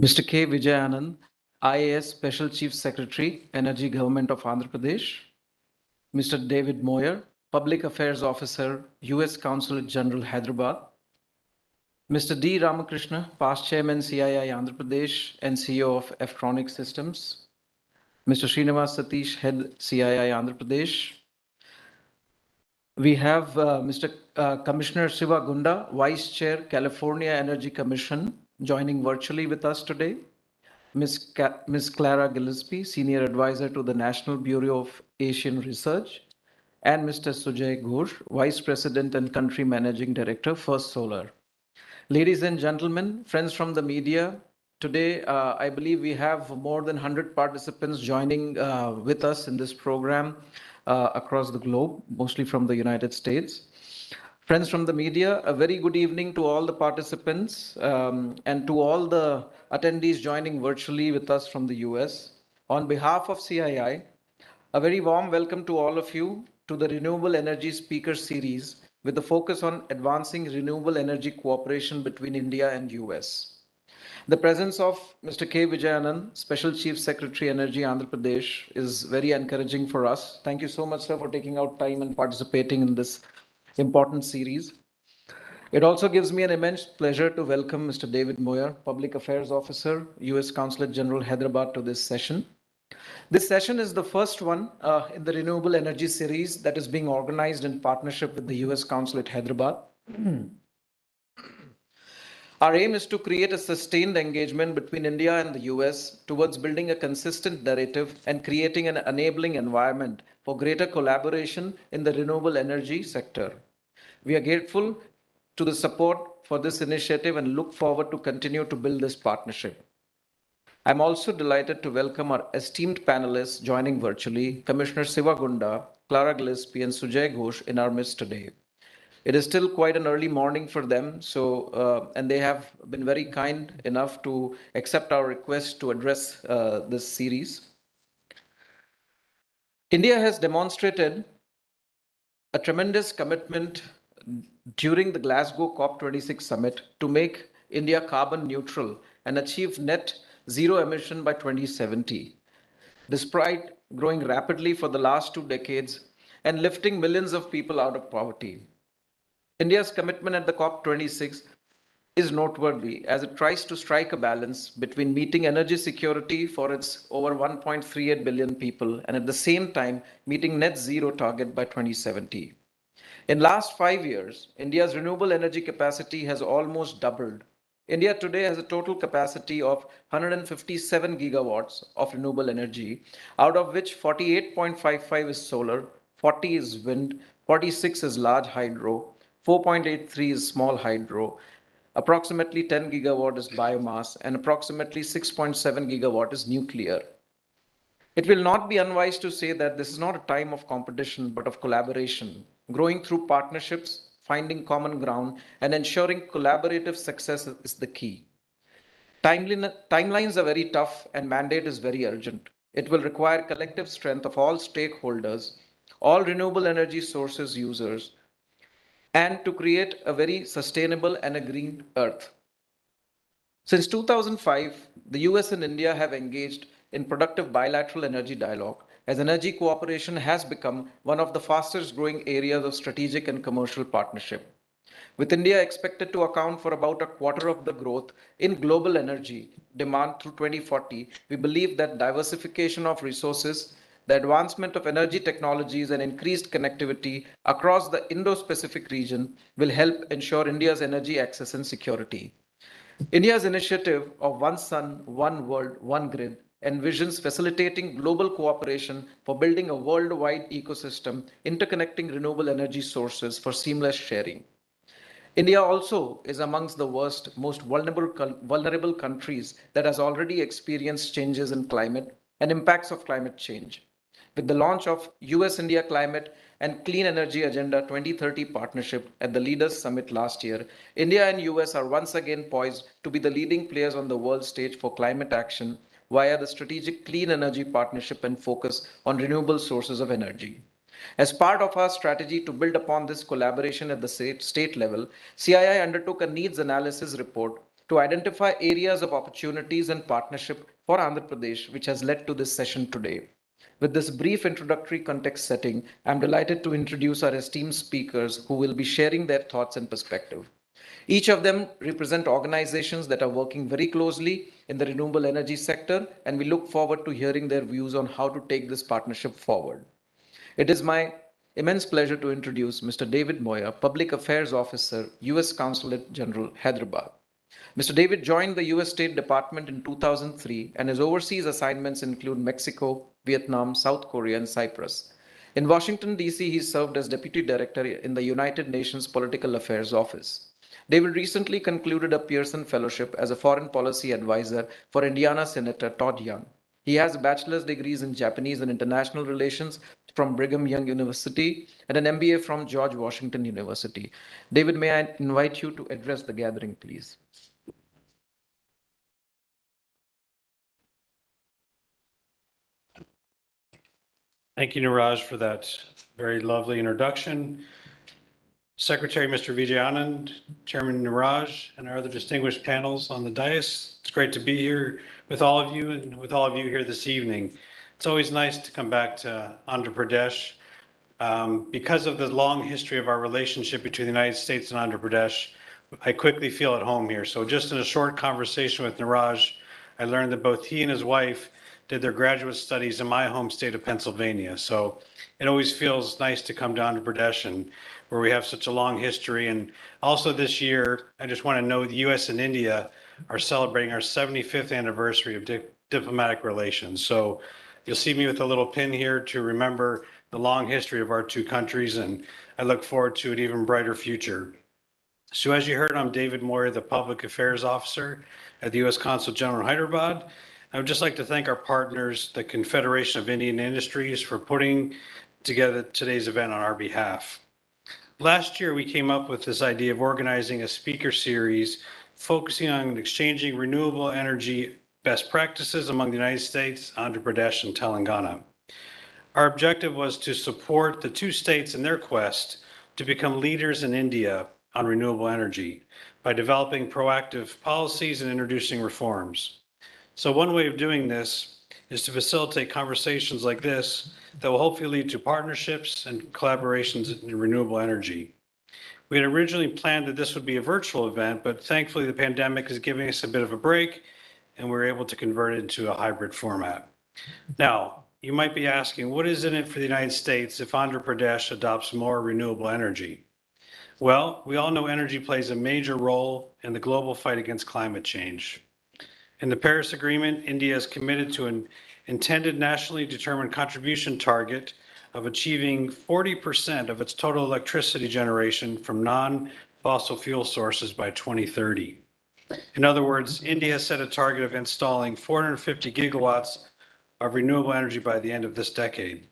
Mr. K. Vijayanand, IAS Special Chief Secretary, Energy Government of Andhra Pradesh. Mr. David Moyer, Public Affairs Officer, U.S. Consulate General, Hyderabad. Mr. D. Ramakrishna, Past Chairman, CII Andhra Pradesh and CEO of F-Tronic Systems. Mr. Srinivas Satish, Head CII Andhra Pradesh. We have Mr. Commissioner Siva Gunda, Vice Chair, California Energy Commission, joining virtually with us today. Ms. Clara Gillespie, Senior Advisor to the National Bureau of Asian Research, and Mr. Sujay Ghosh, Vice President and Country Managing Director, First Solar. Ladies and gentlemen, friends from the media, today I believe we have more than 100 participants joining with us in this program across the globe, mostly from the United States. Friends from the media, a very good evening to all the participants and to all the attendees joining virtually with us from the US. On behalf of CII, a very warm welcome to all of you to the Renewable Energy Speaker Series with a focus on advancing renewable energy cooperation between India and US. The presence of Mr. K. Vijayanand, Special Chief Secretary Energy Andhra Pradesh, is very encouraging for us. Thank you so much, sir, for taking out time and participating in this important series. It also gives me an immense pleasure to welcome Mr. David Moyer, Public Affairs Officer, U.S. Consulate General, Hyderabad, to this session. This session is the first one in the Renewable Energy series that is being organized in partnership with the U.S. Consulate, Hyderabad. Our aim is to create a sustained engagement between India and the US towards building a consistent narrative and creating an enabling environment for greater collaboration in the renewable energy sector. We are grateful to the support for this initiative and look forward to continue to build this partnership. I'm also delighted to welcome our esteemed panelists joining virtually, Commissioner Siva Gunda, Clara Gillespie, and Sujay Ghosh in our midst today. It is still quite an early morning for them, and they have been very kind enough to accept our request to address this series. India has demonstrated a tremendous commitment during the Glasgow COP26 summit to make India carbon neutral and achieve net zero emission by 2070. Despite growing rapidly for the last 2 decades and lifting millions of people out of poverty. India's commitment at the COP26 is noteworthy as it tries to strike a balance between meeting energy security for its over 1.38 billion people and at the same time meeting net zero target by 2070. In last 5 years, India's renewable energy capacity has almost doubled. India today has a total capacity of 157 gigawatts of renewable energy, out of which 48.55 is solar, 40 is wind, 46 is large hydro, 4.83 is small hydro, approximately 10 gigawatt is biomass, and approximately 6.7 gigawatt is nuclear. It will not be unwise to say that this is not a time of competition, but of collaboration, growing through partnerships, finding common ground, and ensuring collaborative success is the key. Timelines are very tough and mandate is very urgent. It will require collective strength of all stakeholders, all renewable energy sources users, and to create a very sustainable and a green earth. Since 2005, the US and India have engaged in productive bilateral energy dialogue as energy cooperation has become one of the fastest growing areas of strategic and commercial partnership. With India expected to account for about a quarter of the growth in global energy demand through 2040, we believe that diversification of resources, the advancement of energy technologies and increased connectivity across the Indo-Pacific region will help ensure India's energy access and security. India's initiative of One Sun, One World, One Grid envisions facilitating global cooperation for building a worldwide ecosystem interconnecting renewable energy sources for seamless sharing. India also is amongst the worst, most vulnerable countries that has already experienced changes in climate and impacts of climate change. With the launch of US-India Climate and Clean Energy Agenda 2030 partnership at the Leaders Summit last year, India and US are once again poised to be the leading players on the world stage for climate action via the strategic clean energy partnership and focus on renewable sources of energy. As part of our strategy to build upon this collaboration at the state level, CII undertook a needs analysis report to identify areas of opportunities and partnership for Andhra Pradesh, which has led to this session today. With this brief introductory context setting, I'm delighted to introduce our esteemed speakers who will be sharing their thoughts and perspective. Each of them represent organizations that are working very closely in the renewable energy sector, and we look forward to hearing their views on how to take this partnership forward. It is my immense pleasure to introduce Mr. David Moyer, Public Affairs Officer, U.S. Consulate General, Hyderabad. Mr. David joined the U.S. State Department in 2003, and his overseas assignments include Mexico, Vietnam, South Korea, and Cyprus. In Washington, D.C., he served as Deputy Director in the United Nations Political Affairs Office. David recently concluded a Pearson Fellowship as a Foreign Policy Advisor for Indiana Senator Todd Young. He has bachelor's degrees in Japanese and International Relations from Brigham Young University and an MBA from George Washington University. David, may I invite you to address the gathering, please? Thank you, Niraj, for that very lovely introduction. Secretary Mr. Vijayanand, Chairman Niraj, and our other distinguished panels on the dais. It's great to be here with all of you and with all of you here this evening. It's always nice to come back to Andhra Pradesh. Because of the long history of our relationship between the United States and Andhra Pradesh, I quickly feel at home here. So just in a short conversation with Niraj, I learned that both he and his wife did their graduate studies in my home state of Pennsylvania. So it always feels nice to come down to Pradesh and where we have such a long history. And also this year, I just want to note the US and India are celebrating our 75th anniversary of diplomatic relations. So you'll see me with a little pin here to remember the long history of our two countries, and I look forward to an even brighter future. So as you heard, I'm David Moyer, the Public Affairs Officer at the U.S. Consul General in Hyderabad. I would just like to thank our partners, the Confederation of Indian Industries, for putting together today's event on our behalf. Last year, we came up with this idea of organizing a speaker series focusing on exchanging renewable energy best practices among the United States, Andhra Pradesh, and Telangana. Our objective was to support the two states in their quest to become leaders in India on renewable energy by developing proactive policies and introducing reforms. So one way of doing this is to facilitate conversations like this that will hopefully lead to partnerships and collaborations in renewable energy. We had originally planned that this would be a virtual event, but thankfully the pandemic is giving us a bit of a break and we're able to convert it into a hybrid format. Now, you might be asking, what is in it for the United States if Andhra Pradesh adopts more renewable energy? Well, we all know energy plays a major role in the global fight against climate change. In the Paris Agreement, India is committed to an intended nationally determined contribution target of achieving 40% of its total electricity generation from non-fossil fuel sources by 2030. In other words, India has set a target of installing 450 gigawatts of renewable energy by the end of this decade.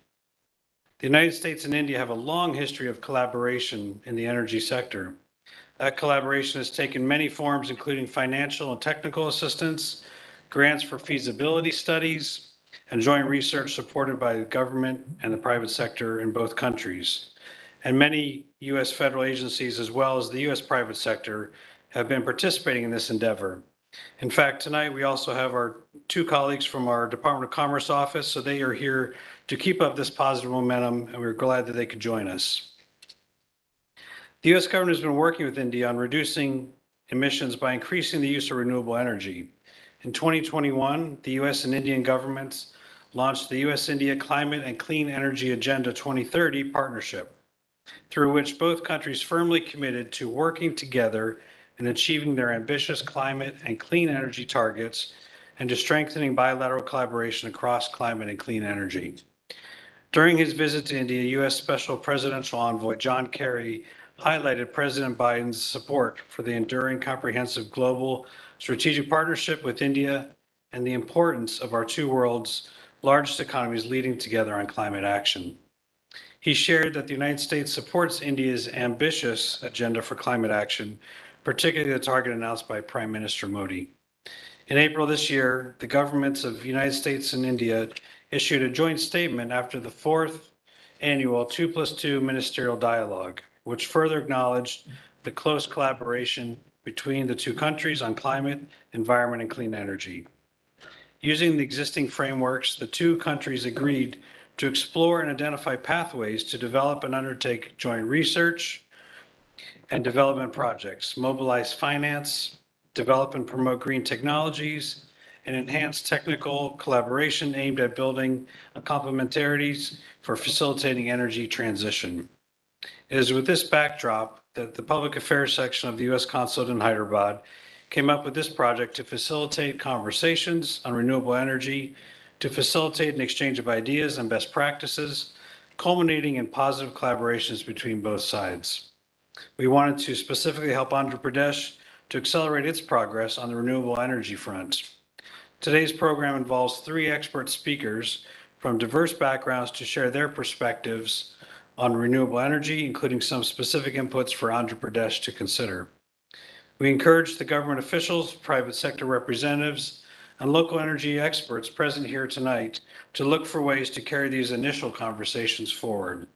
The United States and India have a long history of collaboration in the energy sector. That collaboration has taken many forms, including financial and technical assistance, grants for feasibility studies, and joint research supported by the government and the private sector in both countries. And many US federal agencies, as well as the US private sector, have been participating in this endeavor. In fact, tonight we also have our two colleagues from our Department of Commerce office, so they are here to keep up this positive momentum, and we're glad that they could join us. The US government has been working with India on reducing emissions by increasing the use of renewable energy. In 2021, the US and Indian governments launched the US-India Climate and Clean Energy Agenda 2030 partnership, through which both countries firmly committed to working together in achieving their ambitious climate and clean energy targets and to strengthening bilateral collaboration across climate and clean energy. During his visit to India, US Special Presidential Envoy John Kerry highlighted President Biden's support for the enduring comprehensive global strategic partnership with India and the importance of our two worlds' largest economies leading together on climate action. He shared that the United States supports India's ambitious agenda for climate action, particularly the target announced by Prime Minister Modi. In April this year, the governments of the United States and India issued a joint statement after the fourth annual 2+2 ministerial dialogue, which further acknowledged the close collaboration between the two countries on climate, environment, and clean energy. Using the existing frameworks, the two countries agreed to explore and identify pathways to develop and undertake joint research and development projects, mobilize finance, develop and promote green technologies, and enhance technical collaboration aimed at building complementarities for facilitating energy transition. It is with this backdrop that the Public Affairs section of the U.S. Consulate in Hyderabad came up with this project to facilitate conversations on renewable energy, to facilitate an exchange of ideas and best practices, culminating in positive collaborations between both sides. We wanted to specifically help Andhra Pradesh to accelerate its progress on the renewable energy front. Today's program involves 3 expert speakers from diverse backgrounds to share their perspectives on renewable energy, including some specific inputs for Andhra Pradesh to consider. We encourage the government officials, private sector representatives, and local energy experts present here tonight to look for ways to carry these initial conversations forward.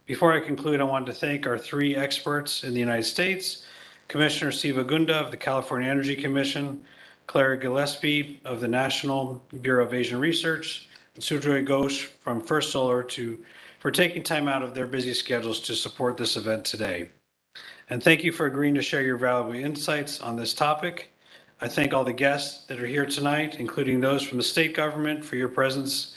Before I conclude, I want to thank our 3 experts in the United States, Commissioner Siva Gunda of the California Energy Commission, Clara Gillespie of the National Bureau of Asian Research, and Sujoy Ghosh from First Solar for taking time out of their busy schedules to support this event today. And thank you for agreeing to share your valuable insights on this topic. I thank all the guests that are here tonight, including those from the state government, for your presence.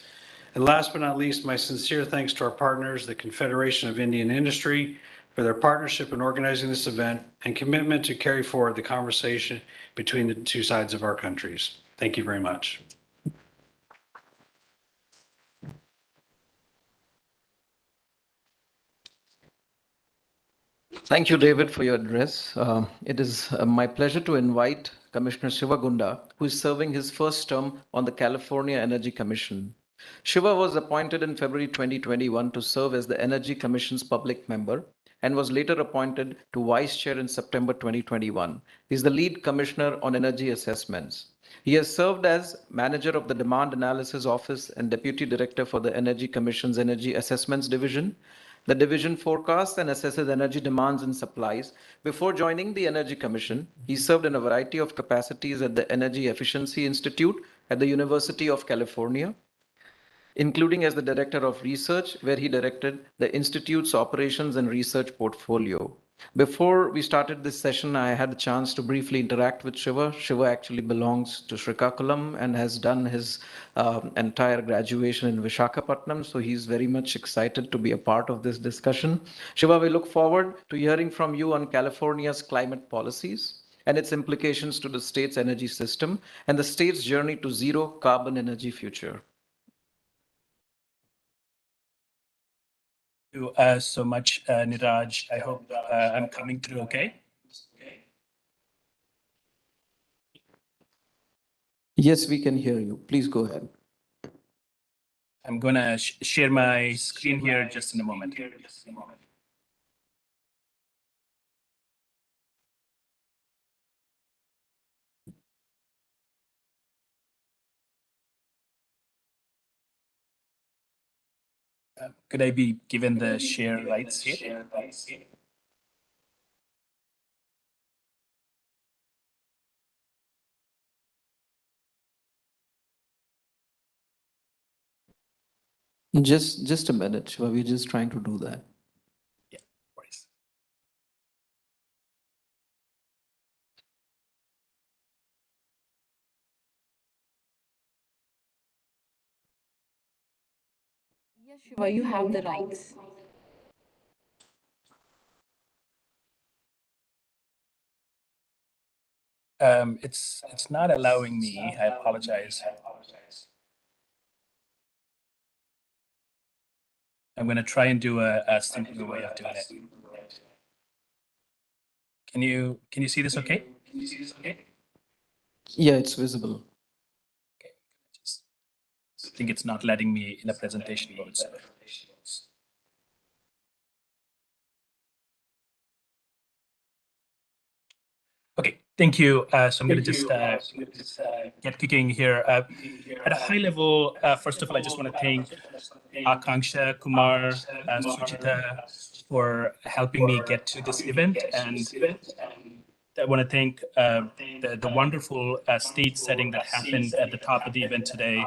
And last but not least, my sincere thanks to our partners, the Confederation of Indian Industry, for their partnership in organizing this event and commitment to carry forward the conversation between the two sides of our countries. Thank you very much. Thank you, David, for your address. It is my pleasure to invite Commissioner Shiva Gunda, who is serving his first term on the California Energy Commission. Shiva was appointed in February 2021 to serve as the Energy Commission's public member and was later appointed to Vice Chair in September 2021. He is the lead commissioner on energy assessments. He has served as manager of the Demand Analysis Office and Deputy Director for the Energy Commission's Energy Assessments Division. The division forecasts and assesses energy demands and supplies. Before joining the Energy Commission, he served in a variety of capacities at the Energy Efficiency Institute at the University of California, including as the Director of Research, where he directed the Institute's operations and research portfolio. Before we started this session, I had a chance to briefly interact with Shiva. Shiva actually belongs to Srikakulam and has done his entire graduation in Visakhapatnam, so he's very much excited to be a part of this discussion. Shiva, we look forward to hearing from you on California's climate policies and its implications to the state's energy system and the state's journey to zero carbon energy future. You so much, Niraj. I hope I'm coming through okay. Yes, we can hear you. Please go ahead. I'm going to share my screen here just in a moment. Could I be given the share rights here? Just a minute, Shiva. We're just trying to do that. Yeah, of course. Yes, Shiva, you have the rights. It's not allowing me. I apologize. I'm going to try and do a simpler way of doing it. Can you see this okay? Yeah, it's visible. Okay. I think it's not letting me in a presentation mode. So. Okay, thank you. So I'm going to just get kicking here. At a high level, first of all, I just want to thank Akanksha, Kumar, Suchita for helping me get to this event. And I want to thank the wonderful stage setting that happened at the top of the event today,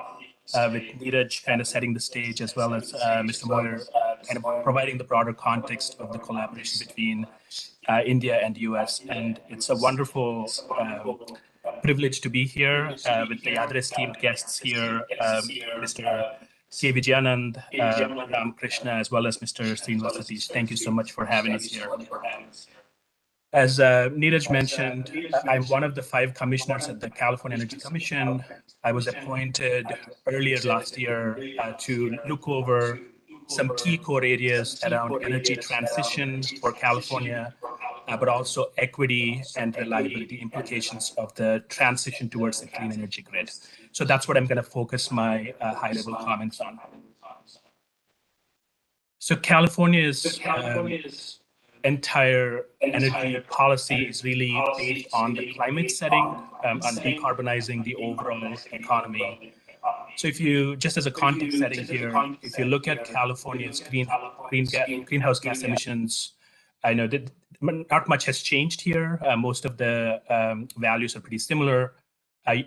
with Neeraj kind of setting the stage, as well as Mr. Moyer kind of providing the broader context of the collaboration between India and US. And it's a wonderful privilege to be here with the other esteemed guests here, Mr. K. Vijayanand, Ram Krishna, as well as Mr. Srinivas Satish. Thank you so much for having us here. As Neeraj mentioned, I'm one of the 5 commissioners at the California Energy Commission. I was appointed earlier last year to look over some key core areas around energy transition for California, but also equity and reliability implications of the transition towards the clean energy grid. So that's what I'm going to focus my high-level comments on. So California's entire energy policy is really based on the climate setting, on decarbonizing the overall economy. So if you, just as a context setting here, if you look at California's greenhouse gas emissions, I know that not much has changed here. Most of the values are pretty similar.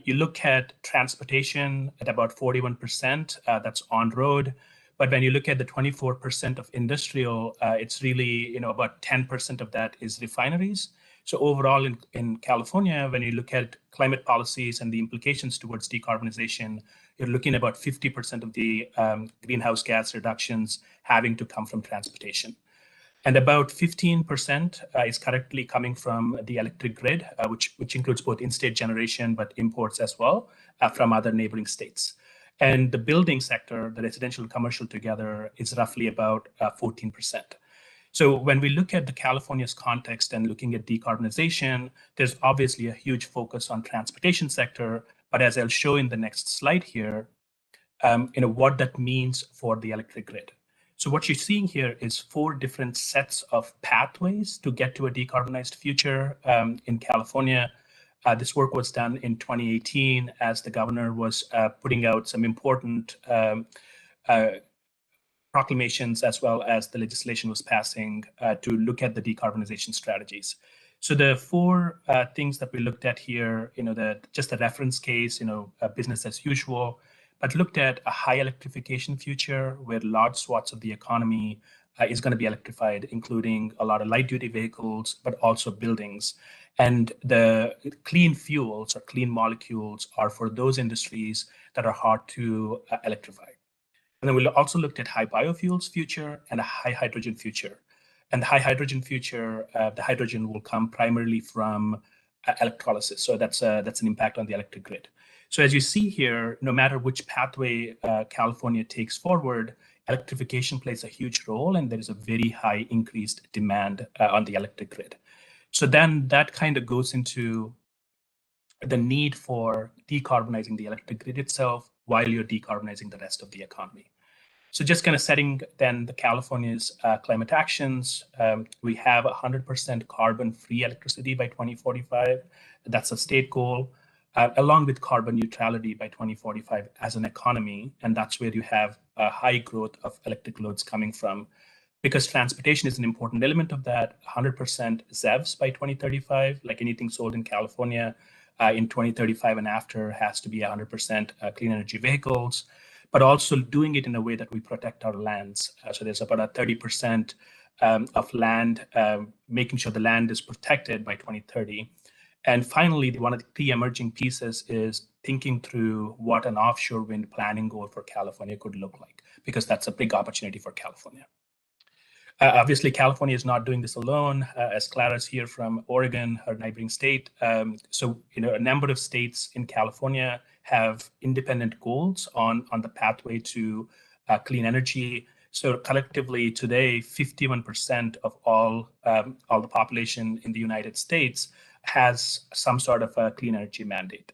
You look at transportation at about 41%, that's on road. But when you look at the 24% of industrial, it's really, about 10% of that is refineries. So overall in California, when you look at climate policies and the implications towards decarbonization, you're looking at about 50% of the greenhouse gas reductions having to come from transportation. And about 15% is currently coming from the electric grid, which includes both in-state generation, but imports as well from other neighboring states. And the building sector, the residential and commercial together, is roughly about 14%. So when we look at the California's context and looking at decarbonization, there's obviously a huge focus on transportation sector. But as I'll show in the next slide here, what that means for the electric grid. So what you're seeing here is 4 different sets of pathways to get to a decarbonized future in California. This work was done in 2018 as the governor was putting out some important proclamations, as well as the legislation was passing to look at the decarbonization strategies. So the 4 things that we looked at here, just a reference case, business as usual, but looked at a high electrification future where large swaths of the economy is going to be electrified, including a lot of light-duty vehicles, but also buildings. And the clean fuels or clean molecules are for those industries that are hard to electrify. And then we also looked at high biofuels future and a high hydrogen future. And the high hydrogen future, the hydrogen will come primarily from electrolysis. So that's an impact on the electric grid. So as you see here, no matter which pathway California takes forward, electrification plays a huge role, and there is a very high increased demand on the electric grid. So then that kind of goes into the need for decarbonizing the electric grid itself while you're decarbonizing the rest of the economy. So just kind of setting then the California's climate actions, we have 100% carbon-free electricity by 2045. That's a state goal, along with carbon neutrality by 2045 as an economy. And that's where you have a high growth of electric loads coming from. Because transportation is an important element of that, 100% ZEVs by 2035, like anything sold in California in 2035 and after has to be 100% clean energy vehicles, but also doing it in a way that we protect our lands. So there's about a 30% of land, making sure the land is protected by 2030. And finally, one of the key emerging pieces is thinking through what an offshore wind planning goal for California could look like, because that's a big opportunity for California. Obviously, California is not doing this alone, as Clara's here from Oregon, her neighboring state. So, a number of states in California have independent goals on the pathway to clean energy. So collectively today, 51% of all the population in the United States has some sort of a clean energy mandate.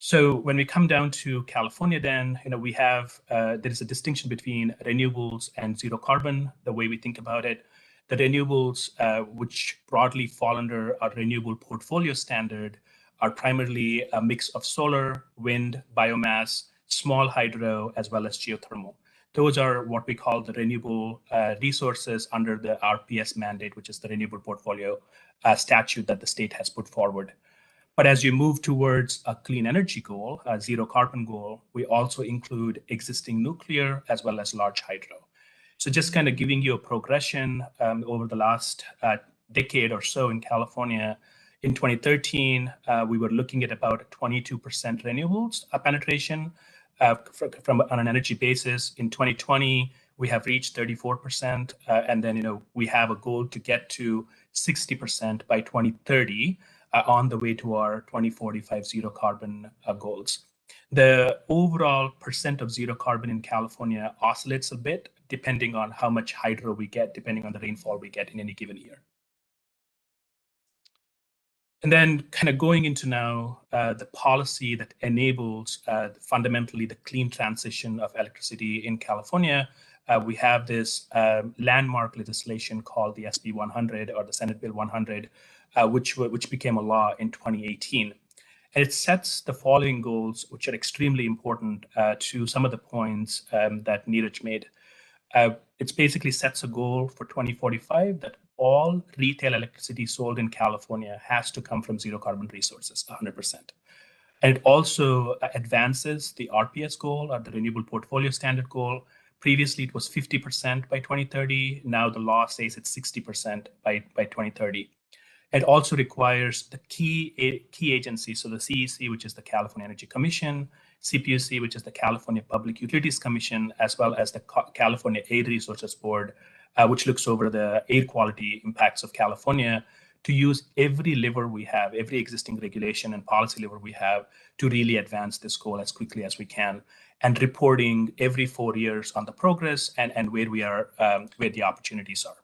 So when we come down to California, then we have there is a distinction between renewables and zero carbon. The way we think about it, the renewables, which broadly fall under our renewable portfolio standard, are primarily a mix of solar, wind, biomass, small hydro, as well as geothermal. Those are what we call the renewable resources under the RPS mandate, which is the Renewable Portfolio statute that the state has put forward. But as you move towards a clean energy goal, a zero carbon goal, we also include existing nuclear as well as large hydro. So just kind of giving you a progression over the last decade or so in California. In 2013, we were looking at about 22% renewables penetration from on an energy basis. In 2020, we have reached 34%, and then we have a goal to get to 60% by 2030 on the way to our 2045 zero carbon goals. The overall percent of zero carbon in California oscillates a bit depending on how much hydro we get, depending on the rainfall we get in any given year. And then kind of going into now the policy that enables fundamentally the clean transition of electricity in California. We have this landmark legislation called the SB 100 or the Senate Bill 100, which became a law in 2018. And it sets the following goals, which are extremely important to some of the points that Neeraj made. It basically sets a goal for 2045 that all retail electricity sold in California has to come from zero carbon resources, 100%. And it also advances the RPS goal, or the Renewable Portfolio Standard goal. Previously, it was 50% by 2030. Now the law says it's 60% by 2030. It also requires the key agencies, so the CEC, which is the California Energy Commission, CPUC, which is the California Public Utilities Commission, as well as the California Air Resources Board, which looks over the air quality impacts of California, to use every lever we have, every existing regulation and policy lever we have to really advance this goal as quickly as we can, and reporting every 4 years on the progress and where we are, where the opportunities are.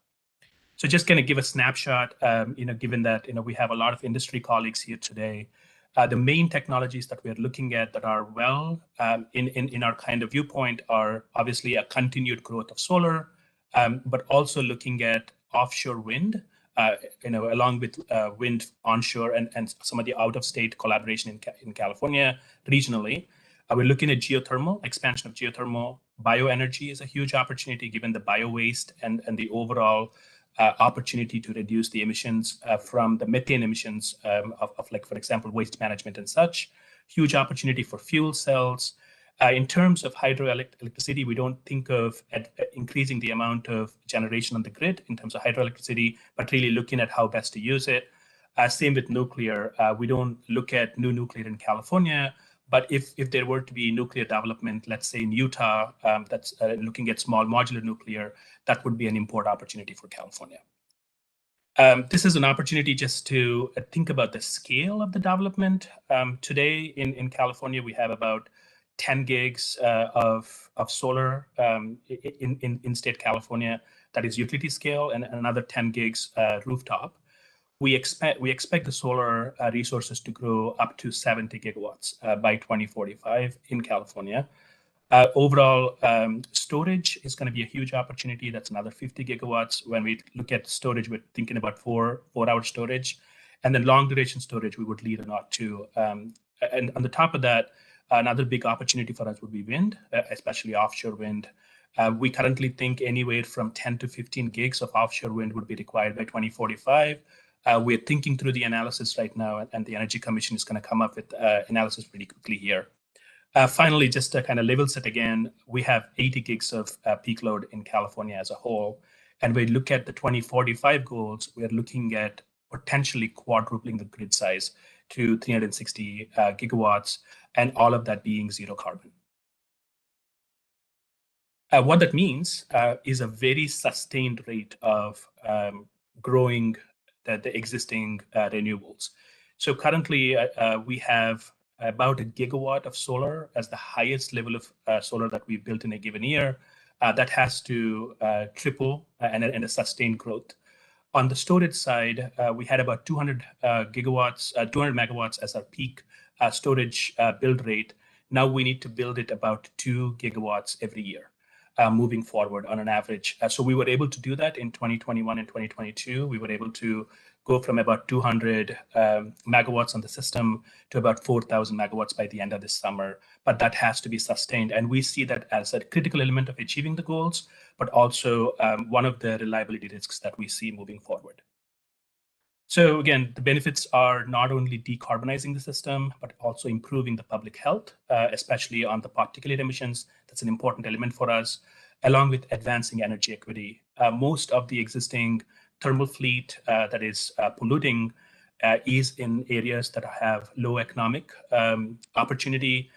So just going to give a snapshot, given that we have a lot of industry colleagues here today. The main technologies that we are looking at that are well in our kind of viewpoint are obviously a continued growth of solar, but also looking at offshore wind, along with wind onshore and some of the out-of-state collaboration in California regionally. We're looking at geothermal, expansion of geothermal. Bioenergy is a huge opportunity given the bio-waste and the overall opportunity to reduce the emissions from the methane emissions of like, for example, waste management and such. Huge opportunity for fuel cells. In terms of hydroelectricity, we don't think of increasing the amount of generation on the grid in terms of hydroelectricity, but really looking at how best to use it. Same with nuclear. We don't look at new nuclear in California, but if there were to be nuclear development, let's say in Utah, that's looking at small modular nuclear, that would be an import opportunity for California. This is an opportunity just to think about the scale of the development. Today in California, we have about 10 gigs of solar in state California, that is utility scale, and another 10 gigs rooftop. We expect the solar resources to grow up to 70 gigawatts by 2045 in California. Overall, storage is going to be a huge opportunity. That's another 50 gigawatts. When we look at storage, we're thinking about four-hour storage. And then long duration storage, we would lead a lot to. And on the top of that, another big opportunity for us would be wind, especially offshore wind. We currently think anywhere from 10 to 15 gigs of offshore wind would be required by 2045. We're thinking through the analysis right now, and the Energy Commission is going to come up with analysis pretty quickly here. Finally, just to kind of level set again, we have 80 gigs of peak load in California as a whole. And we look at the 2045 goals, we're looking at potentially quadrupling the grid size to 360 gigawatts, and all of that being zero carbon. What that means is a very sustained rate of growing the existing renewables. So currently, we have about a gigawatt of solar as the highest level of solar that we've built in a given year. That has to triple and a sustained growth. On the storage side, we had about 200 megawatts as our peak storage build rate. Now we need to build it about 2 gigawatts every year. moving forward on an average. So we were able to do that in 2021 and 2022. We were able to go from about 200 megawatts on the system to about 4,000 megawatts by the end of this summer. But that has to be sustained. And we see that as a critical element of achieving the goals, but also one of the reliability risks that we see moving forward. So again, the benefits are not only decarbonizing the system, but also improving the public health, especially on the particulate emissions. That's an important element for us, along with advancing energy equity. Most of the existing thermal fleet that is polluting is in areas that have low economic opportunity,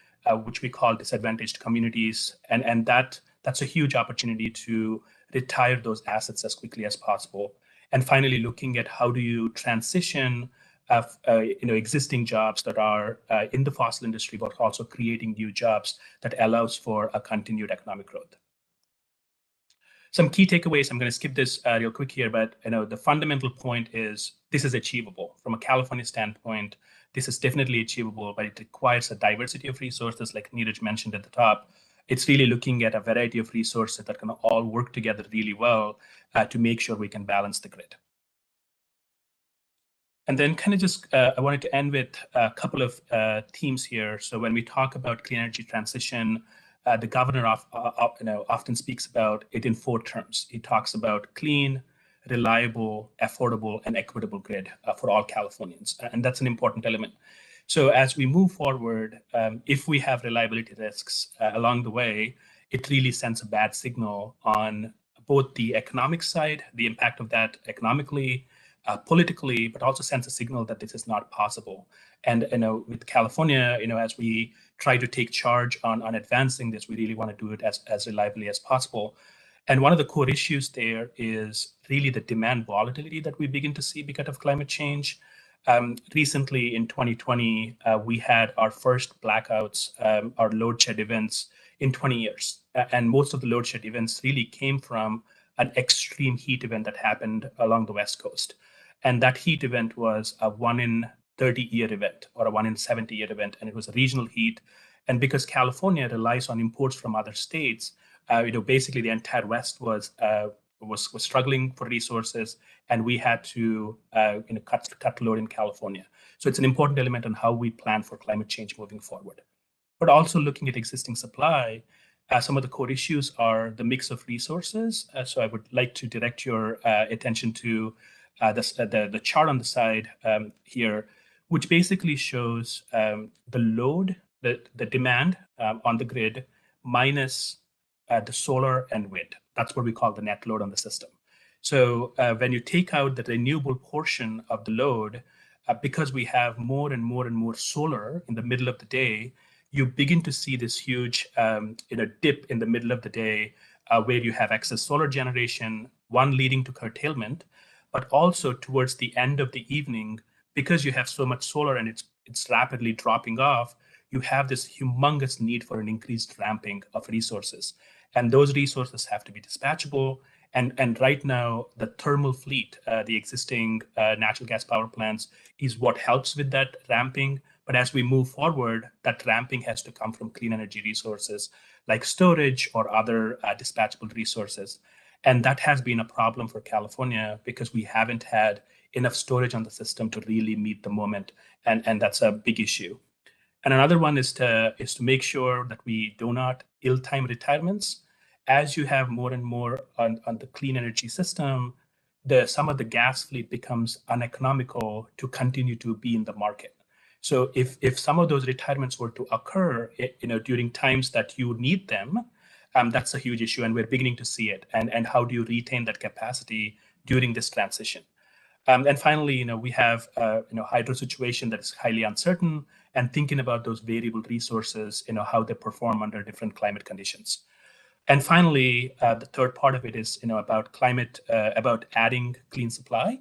which we call disadvantaged communities. And that's a huge opportunity to retire those assets as quickly as possible. And finally, looking at how do you transition existing jobs that are in the fossil industry, but also creating new jobs that allows for a continued economic growth. Some key takeaways. I'm going to skip this real quick here, but the fundamental point is this is achievable from a California standpoint. This is definitely achievable, but it requires a diversity of resources, like Neeraj mentioned at the top. It's really looking at a variety of resources that can all work together really well to make sure we can balance the grid. And then kind of just, I wanted to end with a couple of themes here. So when we talk about clean energy transition, the governor often speaks about it in 4 terms. He talks about clean, reliable, affordable, and equitable grid for all Californians. And that's an important element. So as we move forward, if we have reliability risks along the way, it really sends a bad signal on both the economic side, the impact of that economically, politically, but also sends a signal that this is not possible. And with California, as we try to take charge on advancing this, we really want to do it as reliably as possible. And one of the core issues there is really the demand volatility that we begin to see because of climate change. Recently in 2020, we had our first blackouts, our load shed events in 20 years. And most of the load shed events really came from an extreme heat event that happened along the West Coast. And that heat event was a 1 in 30-year event or a 1 in 70-year event. And it was a regional heat. And because California relies on imports from other states, basically the entire West was struggling for resources, and we had to cut load in California. So it's an important element on how we plan for climate change moving forward. But also looking at existing supply, some of the core issues are the mix of resources. So I would like to direct your attention to the chart on the side here, which basically shows the load, the demand on the grid minus the solar and wind. That's what we call the net load on the system. So when you take out the renewable portion of the load, because we have more and more and more solar in the middle of the day, you begin to see this huge dip in the middle of the day where you have excess solar generation, one leading to curtailment, but also towards the end of the evening, because you have so much solar and it's rapidly dropping off, you have this humongous need for an increased ramping of resources. And those resources have to be dispatchable. And right now, the thermal fleet, the existing natural gas power plants, is what helps with that ramping. But as we move forward, that ramping has to come from clean energy resources like storage or other dispatchable resources. And that has been a problem for California because we haven't had enough storage on the system to really meet the moment. And that's a big issue. And another one is to make sure that we do not ill-time retirements. As you have more and more on the clean energy system, some of the gas fleet becomes uneconomical to continue to be in the market. So if some of those retirements were to occur, during times that you need them, that's a huge issue, and we're beginning to see it. And how do you retain that capacity during this transition? And finally, we have hydro situation that is highly uncertain, and thinking about those variable resources, how they perform under different climate conditions. And finally, the third part of it is about climate, about adding clean supply.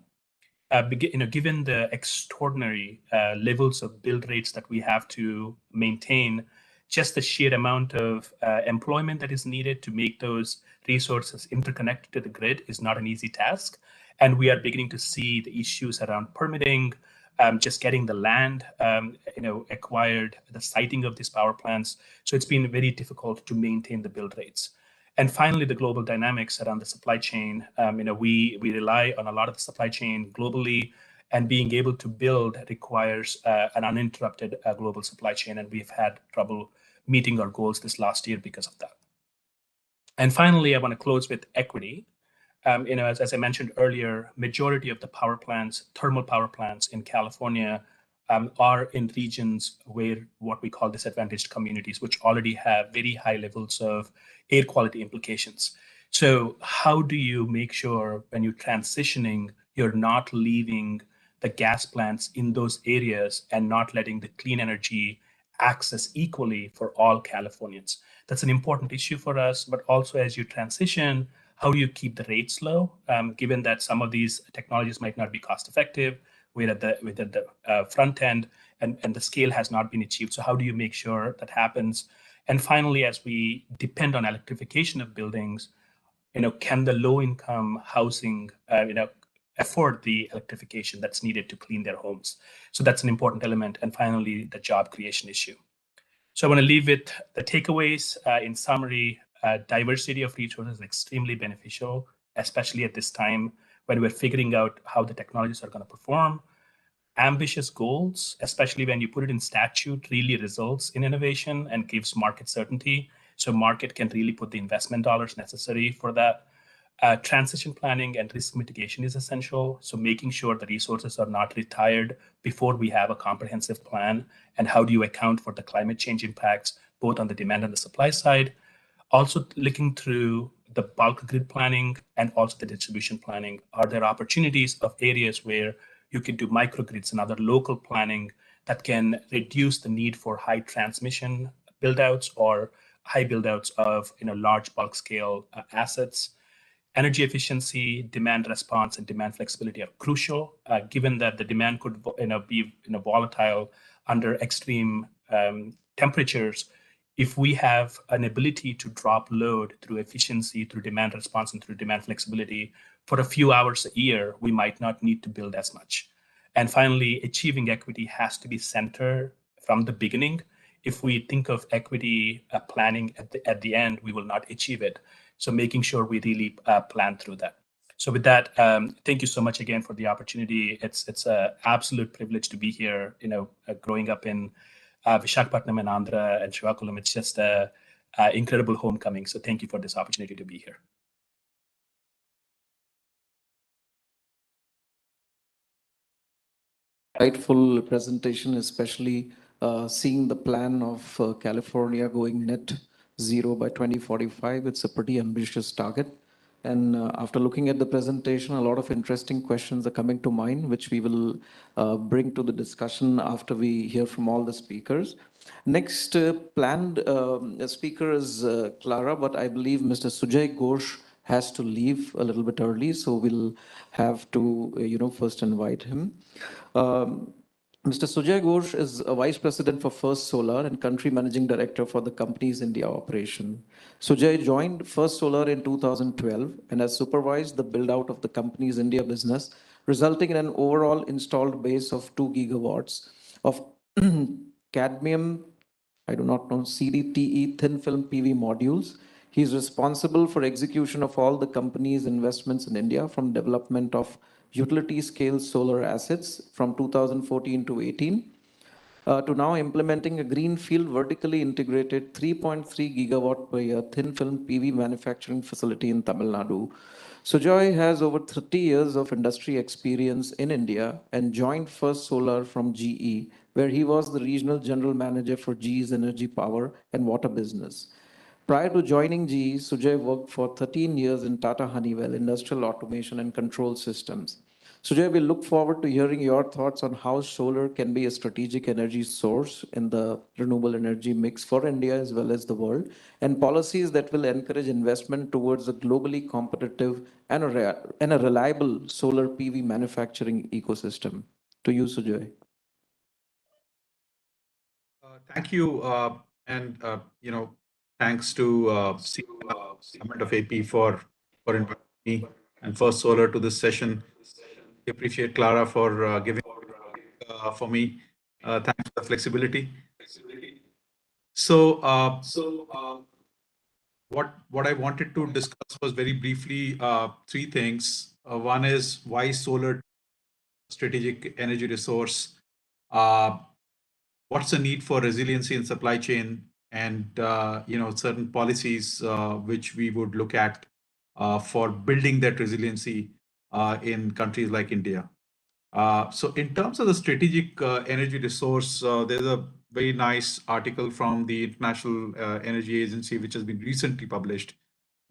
Given the extraordinary levels of build rates that we have to maintain, just the sheer amount of employment that is needed to make those resources interconnected to the grid is not an easy task. And we are beginning to see the issues around permitting, just getting the land acquired, the siting of these power plants. So it's been very difficult to maintain the build rates. And finally, the global dynamics around the supply chain. We rely on a lot of the supply chain globally, and being able to build requires an uninterrupted global supply chain. And we've had trouble meeting our goals this last year because of that. And finally, I want to close with equity. As I mentioned earlier, majority of the power plants, thermal power plants in California, are in regions where what we call disadvantaged communities, which already have very high levels of air quality implications. So how do you make sure when you're transitioning, you're not leaving the gas plants in those areas and not letting the clean energy access equally for all Californians? That's an important issue for us, but also as you transition, how do you keep the rates low, given that some of these technologies might not be cost effective? We're at the front end, and the scale has not been achieved. So how do you make sure that happens? And finally, as we depend on electrification of buildings, can the low-income housing, afford the electrification that's needed to clean their homes? So that's an important element. And finally, the job creation issue. So I want to leave with the takeaways. In summary, diversity of resources is extremely beneficial, especially at this time when we're figuring out how the technologies are going to perform. Ambitious goals, especially when you put it in statute, really results in innovation and gives market certainty. So market can really put the investment dollars necessary for that. Transition planning and risk mitigation is essential. So making sure the resources are not retired before we have a comprehensive plan. And how do you account for the climate change impacts, both on the demand and the supply side? Also looking through the bulk grid planning and also the distribution planning. Are there opportunities of areas where you can do microgrids and other local planning that can reduce the need for high transmission buildouts or high buildouts of large bulk scale assets? Energy efficiency, demand response, and demand flexibility are crucial, given that the demand could be volatile under extreme temperatures. If we have an ability to drop load through efficiency, through demand response, and through demand flexibility for a few hours a year, we might not need to build as much. And finally, achieving equity has to be centered from the beginning. If we think of equity planning at the end, we will not achieve it. So making sure we really plan through that. So with that, thank you so much again for the opportunity. It's an absolute privilege to be here. Growing up in Visakhapatnam and Andhra and Srikakulam, it's just an incredible homecoming. So thank you for this opportunity to be here. Insightful presentation, especially seeing the plan of California going net zero by 2045. It's a pretty ambitious target. And after looking at the presentation, a lot of interesting questions are coming to mind, which we will bring to the discussion after we hear from all the speakers. Next planned speaker is Clara, but I believe Mr. Sujay Ghosh has to leave a little bit early, so we'll have to, first invite him. Mr. Sujay Ghosh is a Vice President for First Solar and Country Managing Director for the company's India operation. Sujay joined First Solar in 2012 and has supervised the build-out of the company's India business, resulting in an overall installed base of 2 gigawatts of cadmium, I do not know, CDTE thin film PV modules. He is responsible for execution of all the company's investments in India, from development of utility scale solar assets from 2014 to 18, to now implementing a greenfield vertically integrated 3.3 gigawatt per year thin film PV manufacturing facility in Tamil Nadu. Sujay has over 30 years of industry experience in India and joined First Solar from GE, where he was the regional general manager for GE's energy, power, and water business. Prior to joining GE, Sujay worked for 13 years in Tata Honeywell Industrial Automation and Control Systems. Sujay, we look forward to hearing your thoughts on how solar can be a strategic energy source in the renewable energy mix for India as well as the world, and policies that will encourage investment towards a globally competitive and a reliable solar PV manufacturing ecosystem. To you, Sujay. Thank you, thanks to Government of AP for inviting me and First Solar to this session. I appreciate Clara for giving for me. Thanks for the flexibility. So what I wanted to discuss was very briefly three things. One is why solar strategic energy resource. What's the need for resiliency in supply chain, and certain policies which we would look at for building that resiliency in countries like India. So in terms of the strategic energy resource, there's a very nice article from the International Energy Agency, which has been recently published.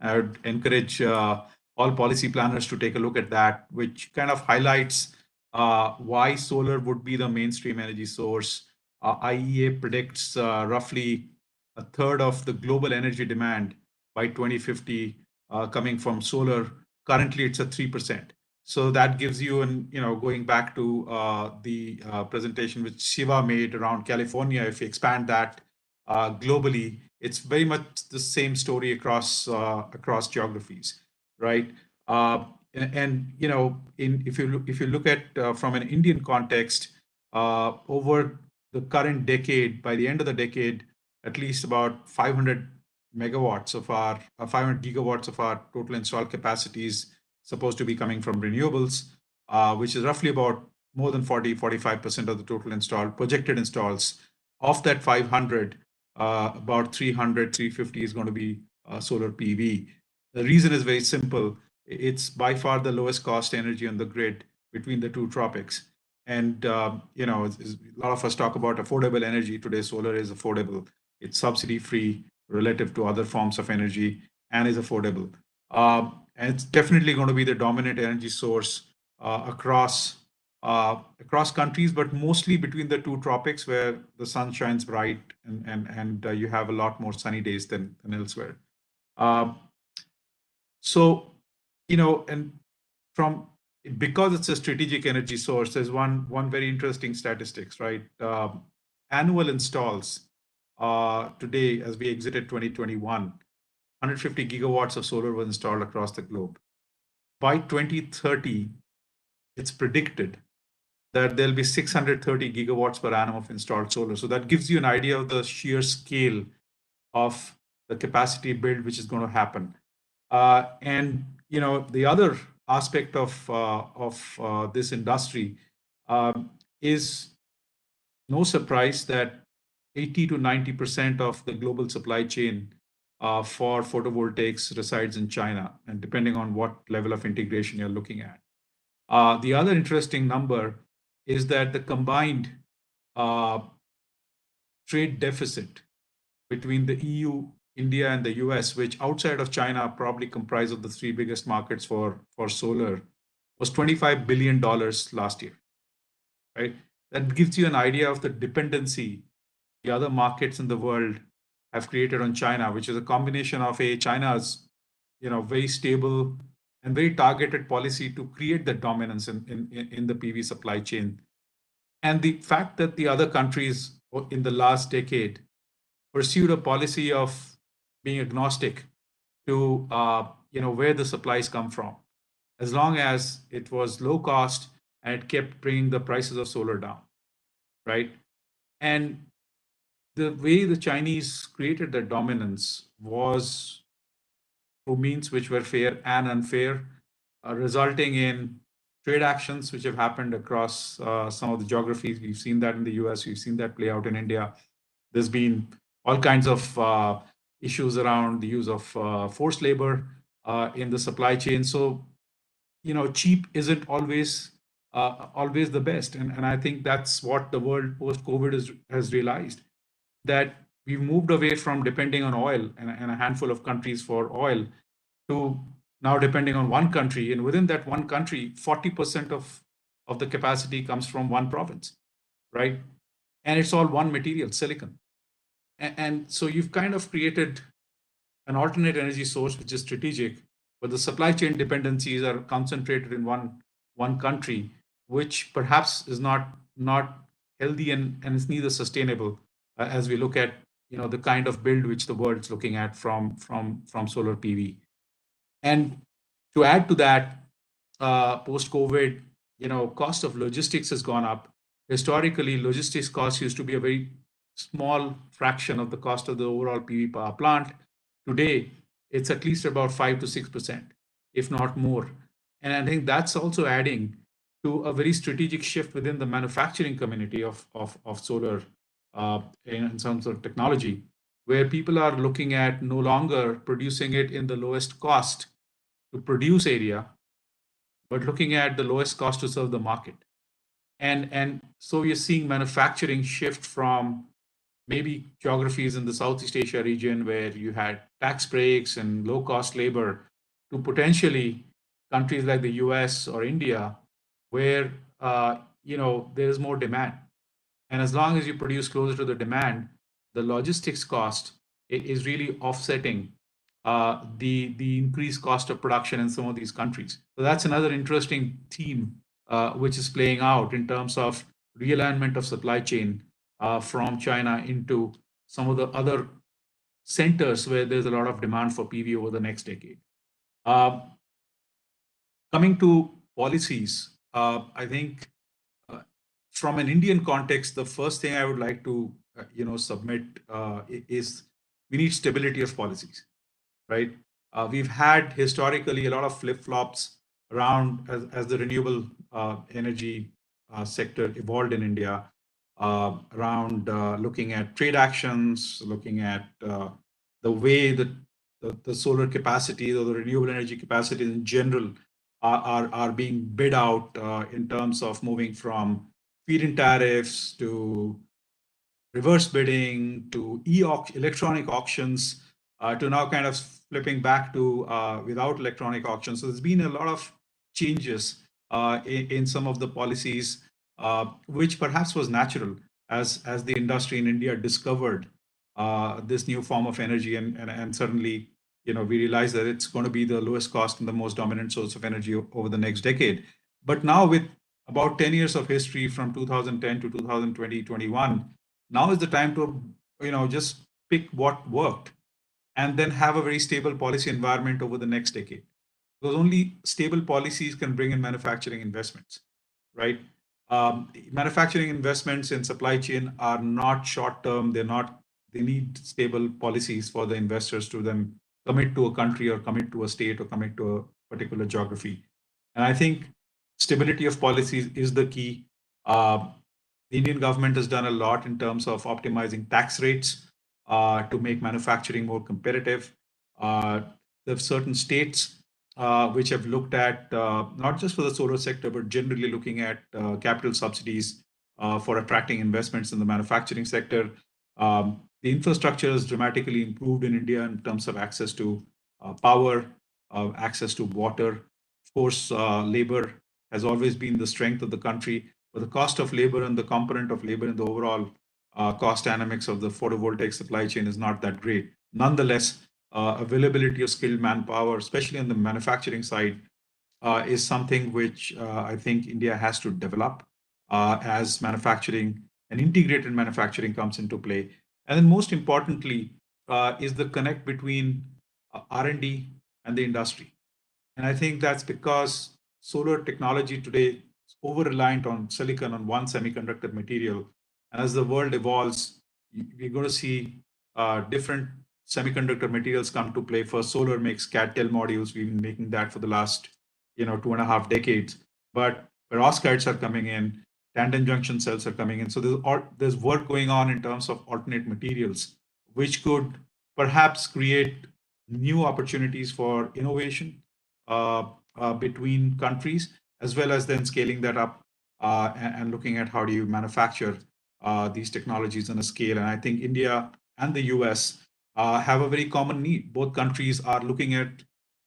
I would encourage all policy planners to take a look at that, which kind of highlights why solar would be the mainstream energy source. IEA predicts roughly a third of the global energy demand by 2050 coming from solar. Currently, it's at 3%. So that gives you going back to the presentation which Shiva made around California, if you expand that globally, it's very much the same story across geographies, right? If you look at from an Indian context, over the current decade, by the end of the decade, at least about 500 megawatts of our 500 gigawatts of our total installed capacity is supposed to be coming from renewables, which is roughly about more than 45% of the total projected installs. Of that 500, about 350 is going to be solar PV. The reason is very simple. It's by far the lowest cost energy on the grid between the two tropics. And, a lot of us talk about affordable energy. Today, solar is affordable. It's subsidy free relative to other forms of energy and is affordable. And it's definitely going to be the dominant energy source across countries, but mostly between the two tropics where the sun shines bright and you have a lot more sunny days than elsewhere. So, and because it's a strategic energy source, there's one very interesting statistics, right? Annual installs today, as we exited 2021, 150 gigawatts of solar was installed across the globe. By 2030, it's predicted that there'll be 630 gigawatts per annum of installed solar. So that gives you an idea of the sheer scale of the capacity build which is going to happen. And the other aspect of this industry is no surprise that 80 to 90% of the global supply chain for photovoltaics resides in China, and depending on what level of integration you're looking at. The other interesting number is that the combined trade deficit between the EU, India, and the US, which outside of China probably comprise of the three biggest markets for solar, was $25 billion last year, right? That gives you an idea of the dependency the other markets in the world have created on China, which is a combination of China's very stable and very targeted policy to create that dominance in the PV supply chain. And the fact that the other countries in the last decade pursued a policy of being agnostic to where the supplies come from, as long as it was low cost and it kept bringing the prices of solar down, right? And the way the Chinese created their dominance was through means which were fair and unfair, resulting in trade actions which have happened across some of the geographies. We've seen that in the US, we've seen that play out in India. There's been all kinds of issues around the use of forced labor in the supply chain. So, cheap isn't always the best. And I think that's what the world post-COVID has realized, that we've moved away from depending on oil and a handful of countries for oil to now depending on one country. And within that one country, 40% of the capacity comes from one province, right? And it's all one material, silicon. And so you've kind of created an alternate energy source, which is strategic, but the supply chain dependencies are concentrated in one country, which perhaps is not healthy and is neither sustainable as we look at the kind of build which the world's looking at from solar PV. And to add to that, post-COVID, cost of logistics has gone up. Historically, logistics costs used to be a very small fraction of the cost of the overall PV power plant. Today, it's at least about 5 to 6%, if not more. And I think that's also adding to a very strategic shift within the manufacturing community of solar in terms of technology, where people are looking at no longer producing it in the lowest cost to produce area, but looking at the lowest cost to serve the market. And so you're seeing manufacturing shift from maybe geographies in the Southeast Asia region where you had tax breaks and low cost labor to potentially countries like the US or India where there is more demand. And as long as you produce closer to the demand, the logistics cost is really offsetting the increased cost of production in some of these countries. So that's another interesting theme which is playing out in terms of realignment of supply chain from China into some of the other centers where there's a lot of demand for PV over the next decade. Coming to policies, I think from an Indian context, the first thing I would like to submit is we need stability of policies, right? We've had historically a lot of flip-flops around as the renewable energy sector evolved in India, around looking at trade actions, looking at the way that the solar capacities or the renewable energy capacities in general are being bid out in terms of moving from feed-in tariffs to reverse bidding to electronic auctions to now kind of flipping back to without electronic auctions. So there's been a lot of changes in some of the policies, which perhaps was natural as the industry in India discovered this new form of energy, and certainly we realize that it's going to be the lowest cost and the most dominant source of energy over the next decade. But now with about 10 years of history from 2010 to 2020, 21, now is the time to just pick what worked and then have a very stable policy environment over the next decade, because only stable policies can bring in manufacturing investments, right? Manufacturing investments in supply chain are not short term. They need stable policies for the investors to then commit to a country or commit to a state or commit to a particular geography. And I think stability of policies is the key. The Indian government has done a lot in terms of optimizing tax rates to make manufacturing more competitive. There are certain states which have looked at not just for the solar sector, but generally looking at capital subsidies for attracting investments in the manufacturing sector. The infrastructure has dramatically improved in India in terms of access to power, access to water. Of course, labor has always been the strength of the country, but the cost of labor and the component of labor in the overall cost dynamics of the photovoltaic supply chain is not that great. Nonetheless, availability of skilled manpower, especially on the manufacturing side, is something which I think India has to develop as manufacturing and integrated manufacturing comes into play. And then most importantly is the connect between R&D and the industry. And I think that's because solar technology today is over-reliant on silicon, on one semiconductor material. And as the world evolves, we're going to see different semiconductor materials come to play. For solar makes CAD-TEL modules. We've been making that for the last 2.5 decades. But perovskites are coming in, tandem junction cells are coming in. So there's work going on in terms of alternate materials, which could perhaps create new opportunities for innovation between countries, as well as then scaling that up and looking at how do you manufacture these technologies on a scale. And I think India and the US have a very common need. Both countries are looking at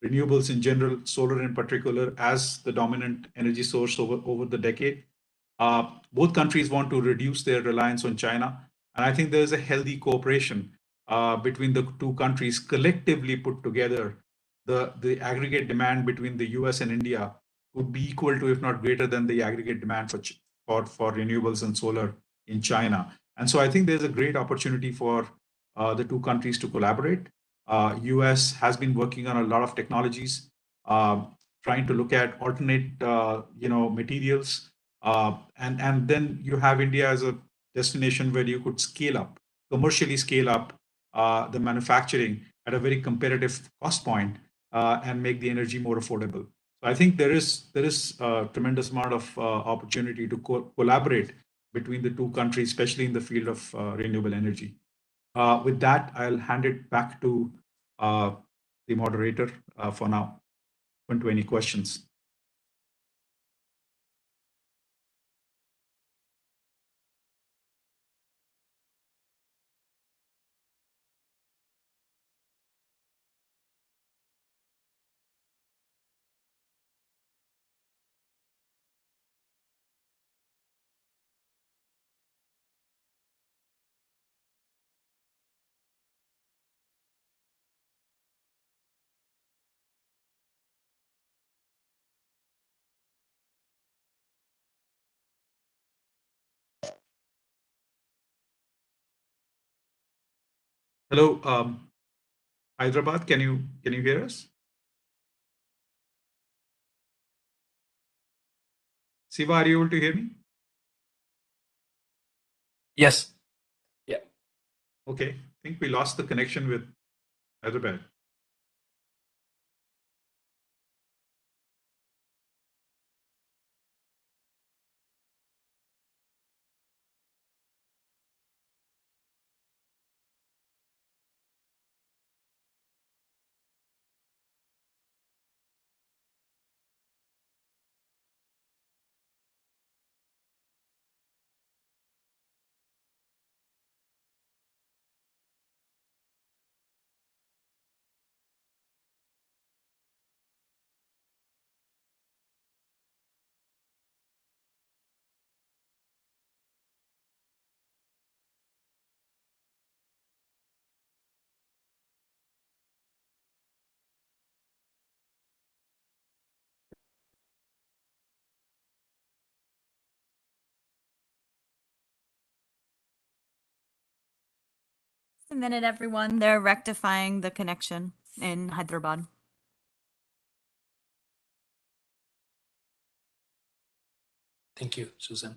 renewables in general, solar in particular, as the dominant energy source over the decade. Both countries want to reduce their reliance on China. And I think there's a healthy cooperation between the two countries collectively put together. The aggregate demand between the US and India would be equal to, if not greater than, the aggregate demand for renewables and solar in China. And so I think there's a great opportunity for the two countries to collaborate. US has been working on a lot of technologies, trying to look at alternate materials. And then you have India as a destination where you could scale up, commercially scale up the manufacturing at a very competitive cost point and make the energy more affordable. So I think there is a tremendous amount of opportunity to collaborate between the two countries, especially in the field of renewable energy. With that, I'll hand it back to the moderator for now. Open to any questions. Hello, Hyderabad, can you hear us? Siva, are you able to hear me? Yes. Yeah. Okay, I think we lost the connection with Hyderabad. A minute, everyone. They're rectifying the connection in Hyderabad. Thank you, Susan.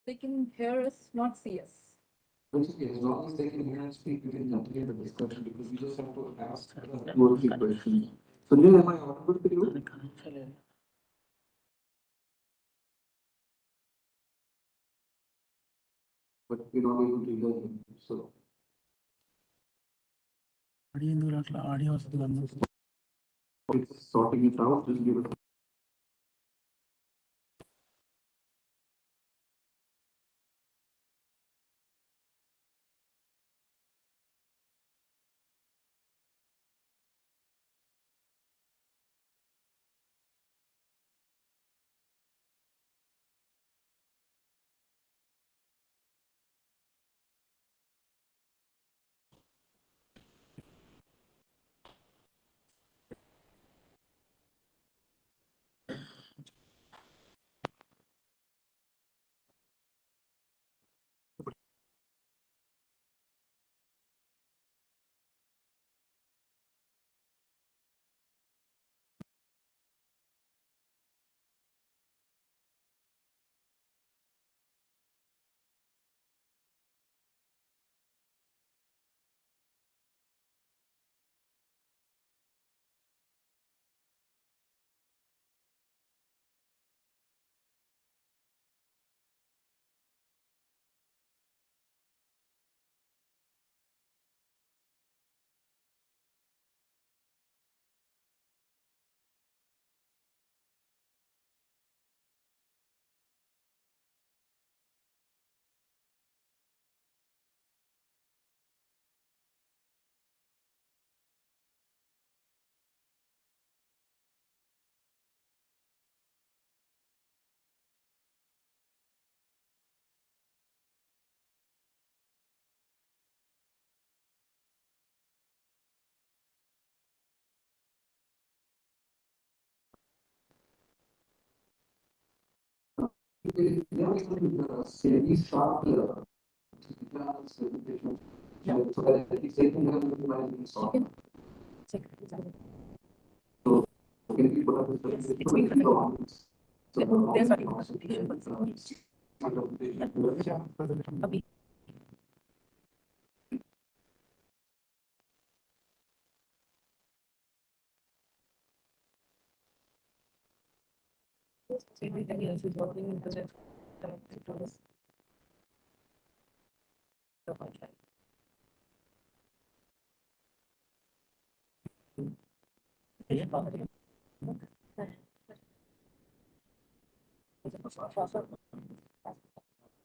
They can hear us, not see us. Basically, as long as they can hear and speak, we can continue the discussion because we just have to ask 2 or 3 questions. Sunil, am I audible to you? But we're not able to hear him, so. It's sorting it out, just give it.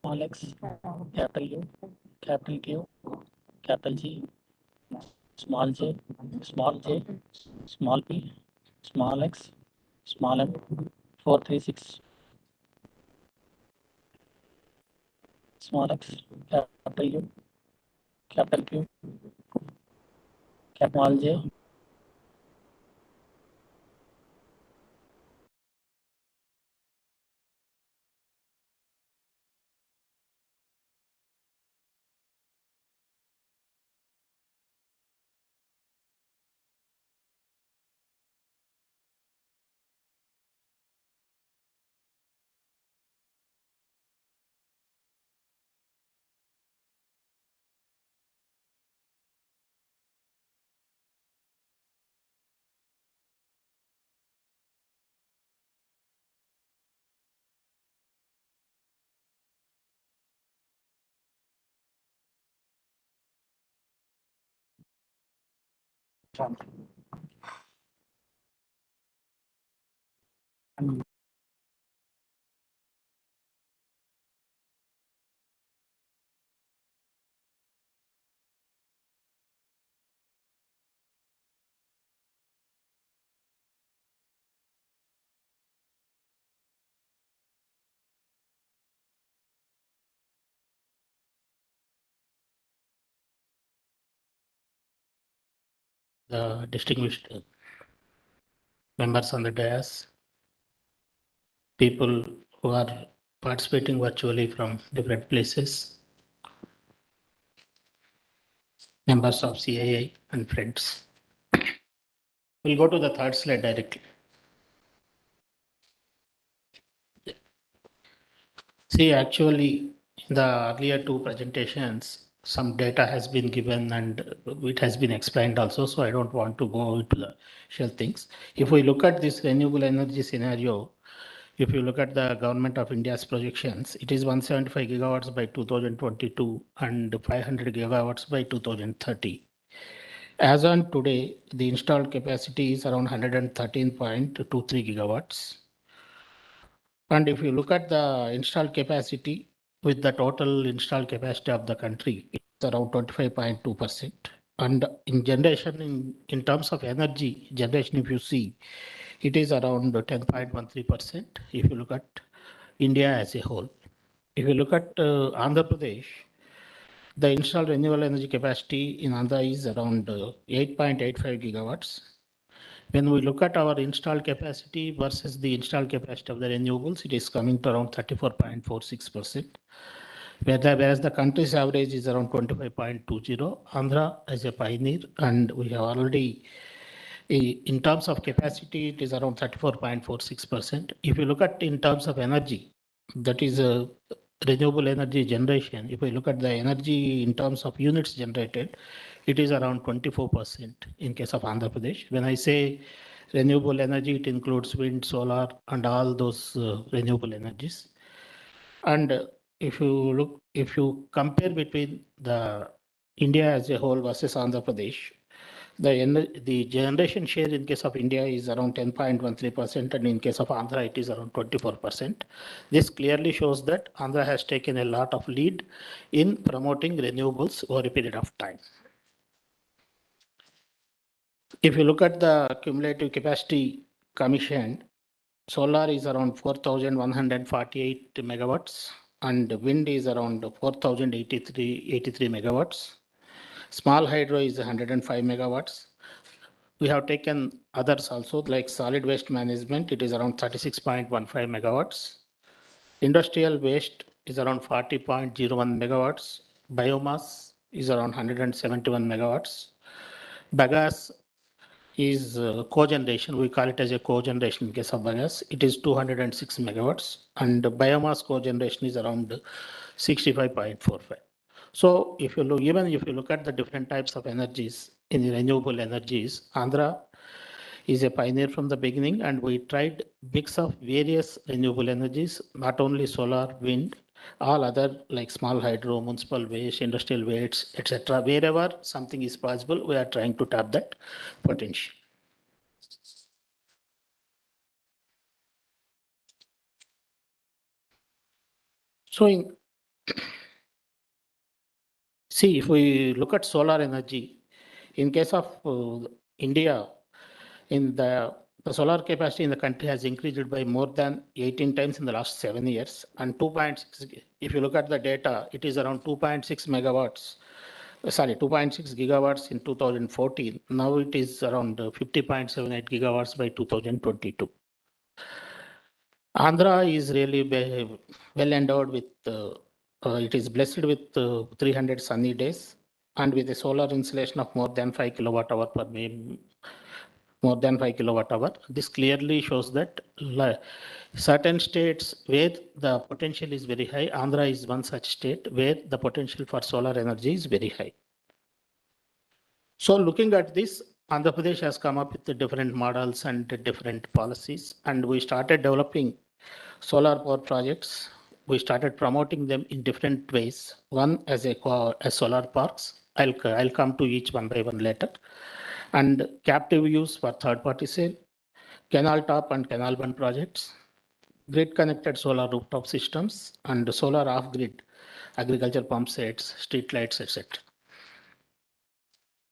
Small x, capital U, capital Q, capital G, small j, small p, small x, small m, 436, small x, capital U, capital Q, capital J, the distinguished members on the dais, people who are participating virtually from different places, members of CII and friends. We'll go to the third slide directly. See, actually, in the earlier two presentations, some data has been given and it has been explained also. So I don't want to go into the shell things. If we look at this renewable energy scenario, if you look at the government of India's projections, it is 175 gigawatts by 2022 and 500 gigawatts by 2030. As on today, the installed capacity is around 113.23 gigawatts. And if you look at the installed capacity with the total installed capacity of the country, it's around 25.2%. And in generation, in terms of energy generation, if you see, it is around 10.13% if you look at India as a whole. If you look at Andhra Pradesh, the installed renewable energy capacity in Andhra is around 8.85 gigawatts. When we look at our installed capacity versus the installed capacity of the renewables, it is coming to around 34.46%, whereas the country's average is around 25.20. Andhra is a pioneer, and we have already, in terms of capacity, it is around 34.46%. If you look at in terms of energy, that is a renewable energy generation. If we look at the energy in terms of units generated, it is around 24% in case of Andhra Pradesh. When I say renewable energy, it includes wind, solar, and all those renewable energies. And if you compare between the India as a whole versus Andhra Pradesh, the generation share in case of India is around 10.13%, and in case of Andhra, it is around 24%. This clearly shows that Andhra has taken a lot of lead in promoting renewables over a period of time. If you look at the cumulative capacity commissioned, solar is around 4,148 megawatts, and wind is around 4,083 megawatts. Small hydro is 105 megawatts. We have taken others also, like solid waste management, it is around 36.15 megawatts. Industrial waste is around 40.01 megawatts. Biomass is around 171 megawatts. Bagasse is cogeneration. We call it as a cogeneration in case of bagasse. It is 206 megawatts, and biomass cogeneration is around 65.45. So if you look, even if you look at the different types of energies in the renewable energies, Andhra is a pioneer from the beginning, and we tried mix of various renewable energies, not only solar, wind, all other like small hydro, municipal waste, industrial waste, etc. Wherever something is possible, we are trying to tap that potential. So see, if we look at solar energy, in case of India, in the solar capacity in the country has increased by more than 18 times in the last 7 years, and 2.6, if you look at the data, it is around 2.6 megawatts, 2.6 gigawatts in 2014. Now it is around 50.78 gigawatts by 2022. Andhra is really well endowed with, it is blessed with 300 sunny days, and with a solar installation of more than 5 kilowatt hour per more than 5 kilowatt hour. This clearly shows that certain states where the potential is very high, Andhra is one such state where the potential for solar energy is very high. So looking at this, Andhra Pradesh has come up with the different models and different policies, and we started developing solar power projects. We started promoting them in different ways. One as solar parks. I'll come to each one by one later. And captive use for third-party sale, canal top and canal bund projects, grid-connected solar rooftop systems, and solar off-grid agriculture pump sets, street lights, etc.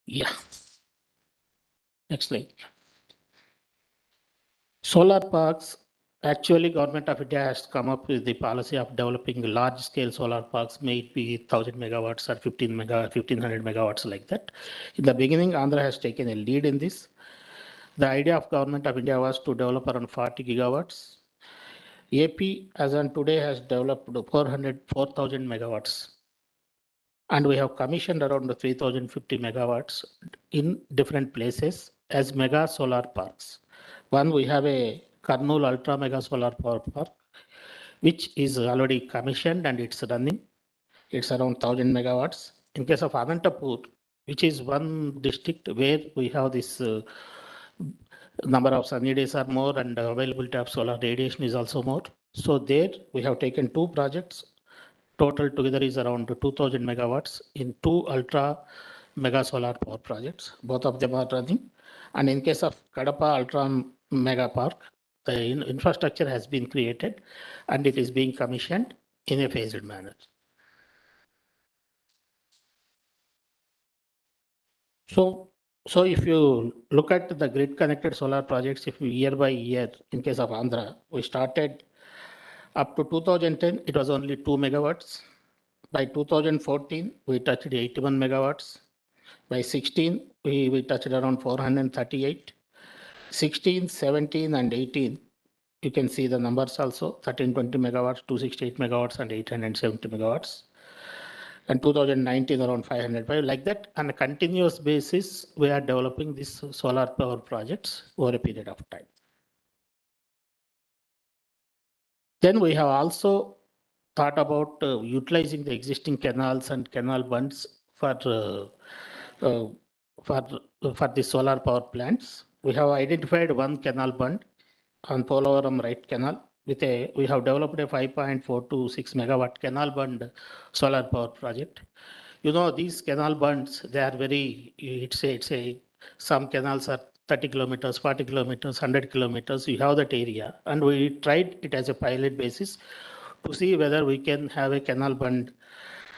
Yeah. Next slide. Solar parks. Actually, Government of India has come up with the policy of developing large-scale solar parks, may it be 1,000 megawatts or 1,500 megawatts like that. In the beginning, Andhra has taken a lead in this. The idea of Government of India was to develop around 40 gigawatts. AP, as on today, has developed 4,000 megawatts. And we have commissioned around 3,050 megawatts in different places as mega solar parks. One, we have a Kurnool Ultra Mega Solar Power Park. which is already commissioned and it's running. It's around 1000 megawatts. In case of Anantapur, which is one district where we have this number of sunny days are more and availability of solar radiation is also more. So there we have taken two projects. Total together is around 2000 megawatts in two ultra mega solar power projects. Both of them are running. And in case of Kadapa Ultra Mega Park, the infrastructure has been created and it is being commissioned in a phased manner. So if you look at the grid connected solar projects, if we year by year, in case of Andhra, we started up to 2010, it was only 2 megawatts. By 2014, we touched 81 megawatts. By 16, we touched around 438. 16, 17, and 18, you can see the numbers also, 1320 megawatts, 268 megawatts, and 870 megawatts. And 2019 around 505, like that on a continuous basis, we are developing these solar power projects over a period of time. Then we have also thought about utilizing the existing canals and canal bunds for the solar power plants. We have identified one canal bund on Polavaram Right Canal. We have developed a 5.426 megawatt canal bund solar power project. You know, these canal bunds, they are very, some canals are 30 kilometers, 40 kilometers, 100 kilometers. You have that area. And we tried it as a pilot basis to see whether we can have a canal bund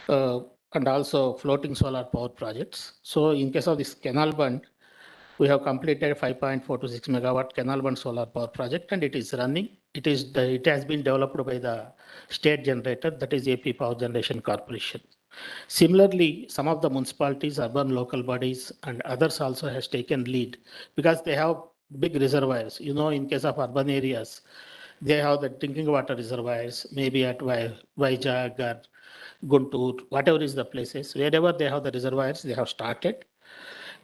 and also floating solar power projects. So in case of this canal bund, we have completed 5.426 megawatt canal bund solar power project and it is running. It has been developed by the state generator, that is AP Power Generation Corporation. Similarly, some of the municipalities, urban local bodies and others also has taken lead because they have big reservoirs. You know, in case of urban areas, they have the drinking water reservoirs, maybe at Vizag or Guntur, whatever is the places, wherever they have the reservoirs, they have started.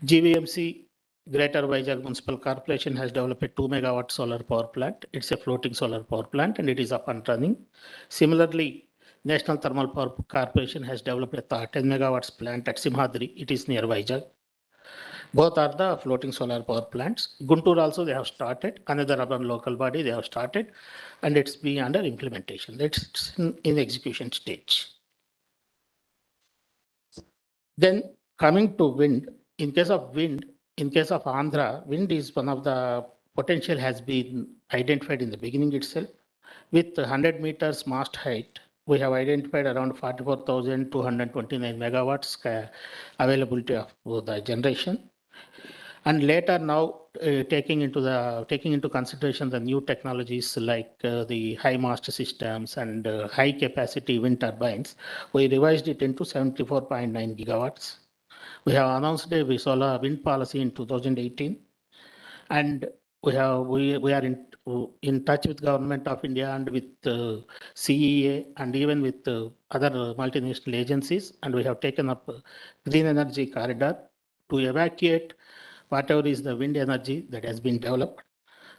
GVMC, Greater Vizag Municipal Corporation, has developed a 2 megawatt solar power plant. It's a floating solar power plant and it is up and running. Similarly, National Thermal Power Corporation has developed a 10 megawatts plant at Simhadri. It is near Vizag. Both are the floating solar power plants. Guntur also they have started. Another urban local body they have started, and it's being under implementation. It's in execution stage. Then coming to wind, in case of Andhra, wind is one of the potential has been identified in the beginning itself. With 100 meters mast height, we have identified around 44,229 megawatts availability of the generation. And later now taking into consideration the new technologies like the high mast systems and high capacity wind turbines, we revised it into 74.9 gigawatts. We have announced a solar wind policy in 2018, and we are in touch with Government of India and with CEA and even with other multinational agencies, and we have taken up green energy corridor to evacuate whatever is the wind energy that has been developed.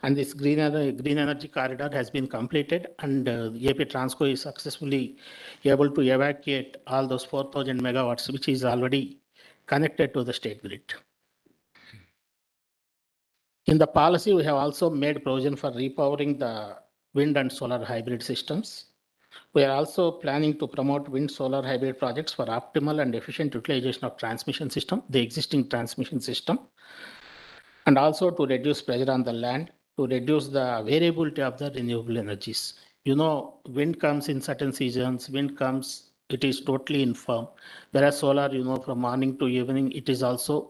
And this green energy corridor has been completed, and AP Transco is successfully able to evacuate all those 4,000 megawatts, which is already connected to the state grid. In the policy, we have also made provision for repowering the wind and solar hybrid systems. We are also planning to promote wind solar hybrid projects for optimal and efficient utilization of transmission system, the existing transmission system, and also to reduce pressure on the land, to reduce the variability of the renewable energies. You know, wind comes in certain seasons, it is totally infirm. Whereas solar, you know, from morning to evening, it is also,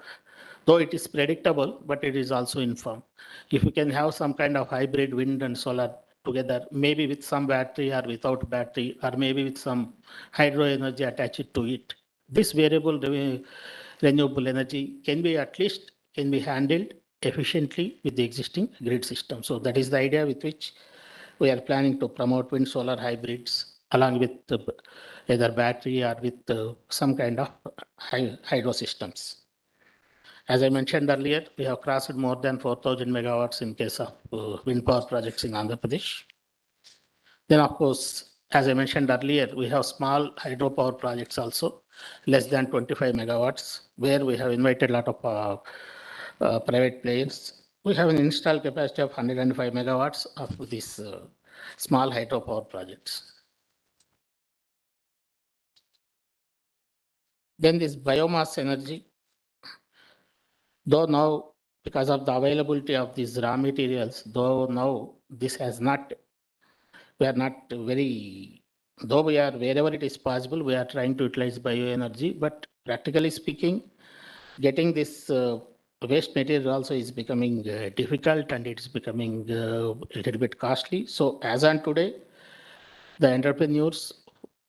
though it is predictable, but it is also infirm. If you can have some kind of hybrid wind and solar together, maybe with some battery or without battery, or maybe with some hydro energy attached to it, this variable renewable energy can be handled efficiently with the existing grid system. So that is the idea with which we are planning to promote wind solar hybrids along with either battery or with some kind of hydro systems. As I mentioned earlier, we have crossed more than 4,000 megawatts in case of wind power projects in Andhra Pradesh. Then, of course, as I mentioned earlier, we have small hydropower projects also, less than 25 megawatts, where we have invited a lot of private players. We have an installed capacity of 105 megawatts of these small hydropower projects. Then this biomass energy, though now because of the availability of these raw materials, though now this has not, we are not very, though we are wherever it is possible, we are trying to utilize bioenergy, but practically speaking, getting this waste material also is becoming difficult and it is becoming a little bit costly. So as on today, the entrepreneurs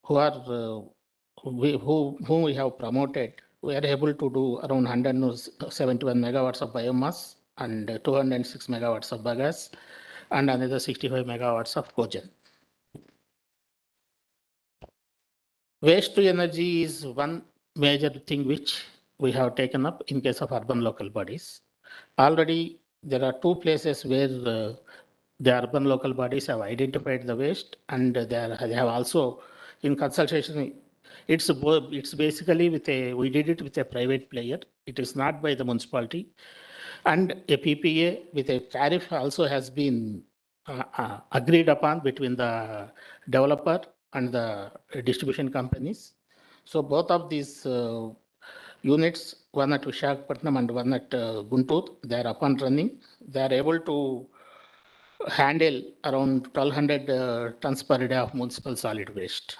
who are whom we have promoted, we are able to do around 171 megawatts of biomass and 206 megawatts of bagasse and another 65 megawatts of cogen. Waste to energy is one major thing which we have taken up in case of urban local bodies. Already there are two places where the urban local bodies have identified the waste and they have also in consultation. It's basically we did it with a private player. It is not by the municipality. And a PPA with a tariff also has been agreed upon between the developer and the distribution companies. So both of these units, one at Vishakhapatnam and one at Guntur, they are up and running. They are able to handle around 1200 tons per day of municipal solid waste.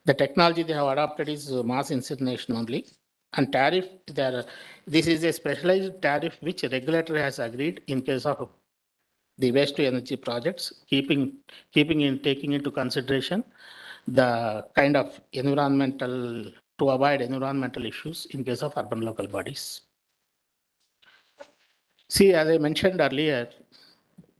The technology they have adopted is mass incineration only. And tariff, this is a specialized tariff which regulator has agreed in case of the waste to energy projects, taking into consideration the kind of environmental, to avoid environmental issues in case of urban local bodies. See, as I mentioned earlier,